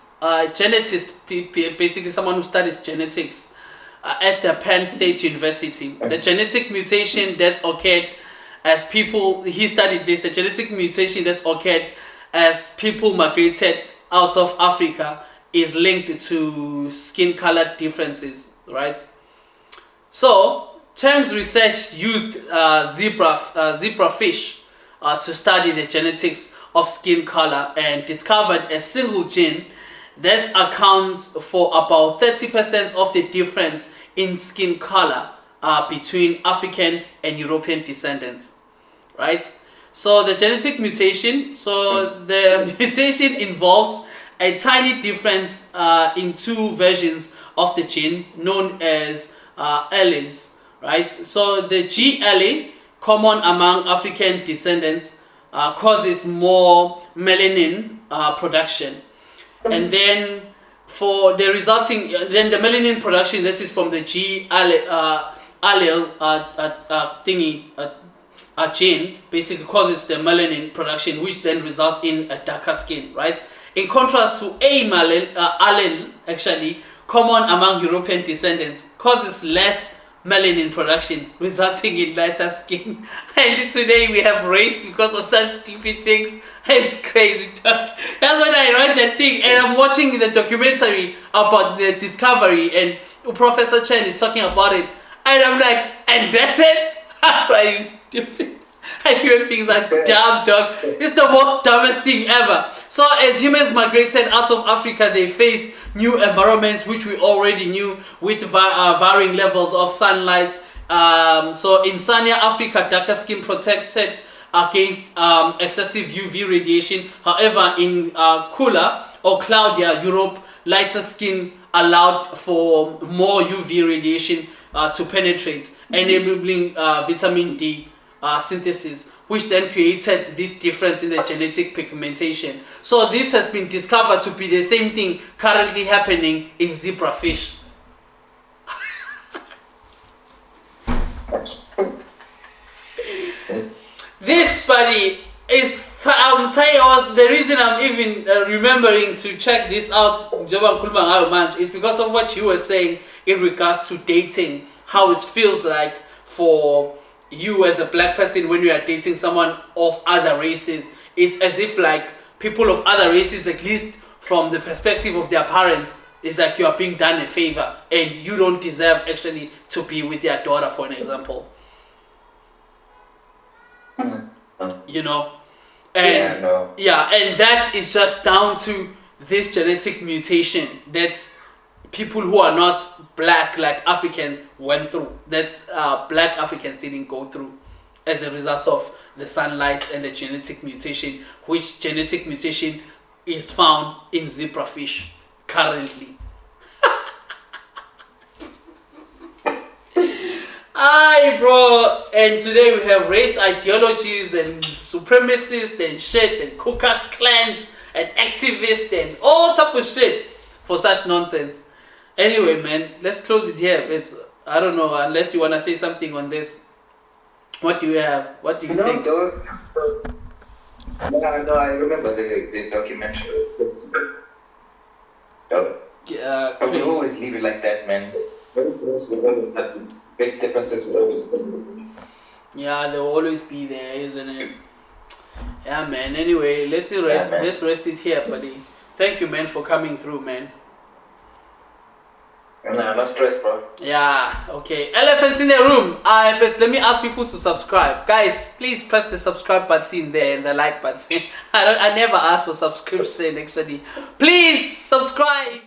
basically someone who studies genetics at the Penn State University. The genetic mutation that occurred as people, he studied this, the genetic mutation that occurred as people migrated out of Africa is linked to skin color differences, right? So Chen's research used zebrafish to study the genetics of skin color and discovered a single gene that accounts for about 30% of the difference in skin color between African and European descendants, right? So the genetic mutation, the mutation involves a tiny difference in two versions of the gene known as alleles, right? So the G allele, common among African descendants, causes more melanin production, and then for the resulting, then the melanin production that is from the G allele gene basically causes the melanin production, which then results in a darker skin, right? In contrast to A allele, actually common among European descendants, causes less melanin production, resulting in lighter skin. And today we have race because of such stupid things. It's crazy, dog. That's when I read that thing and I'm watching the documentary about the discovery and Professor Chen is talking about it, and I'm like, and that's it? Are you stupid? And human beings are dumb, dog. It's the most dumbest thing ever. So as humans migrated out of Africa, they faced new environments, which we already knew, with varying levels of sunlight. So in sunnier Africa, darker skin protected against excessive UV radiation. However, in cooler or cloudier Europe, lighter skin allowed for more UV radiation to penetrate, enabling vitamin D synthesis, which then created this difference in the genetic pigmentation. So this has been discovered to be the same thing currently happening in zebrafish. This, buddy, is, I'm telling you, the reason I'm even remembering to check this out is because of what you were saying in regards to dating, how it feels like for you as a black person when you are dating someone of other races. It's as if like people of other races, at least from the perspective of their parents, it's like you are being done a favor and you don't deserve actually to be with their daughter, for an example. You know, and and that is just down to this genetic mutation that people who are not black like Africans went through, that black Africans didn't go through as a result of the sunlight and the genetic mutation, which genetic mutation is found in zebrafish currently. Aye, bro. And today we have race ideologies and supremacists and shit and Ku Klux Klans and activists and all type of shit for such nonsense. Anyway, man, let's close it here. I don't know, unless you want to say something on this. What do you have? What do you think? No, I remember the documentary. Yeah, I will always leave it like that, man. Base differences will always be. Yeah, they will always be there, isn't it? Yeah, man. Anyway, let's rest it here, buddy. Thank you, man, for coming through, man. Nah, no stress, bro. Yeah, okay. Elephants in the room. Let me ask people to subscribe. Guys, please press the subscribe button there and the like button. I never ask for subscription, actually. Please subscribe.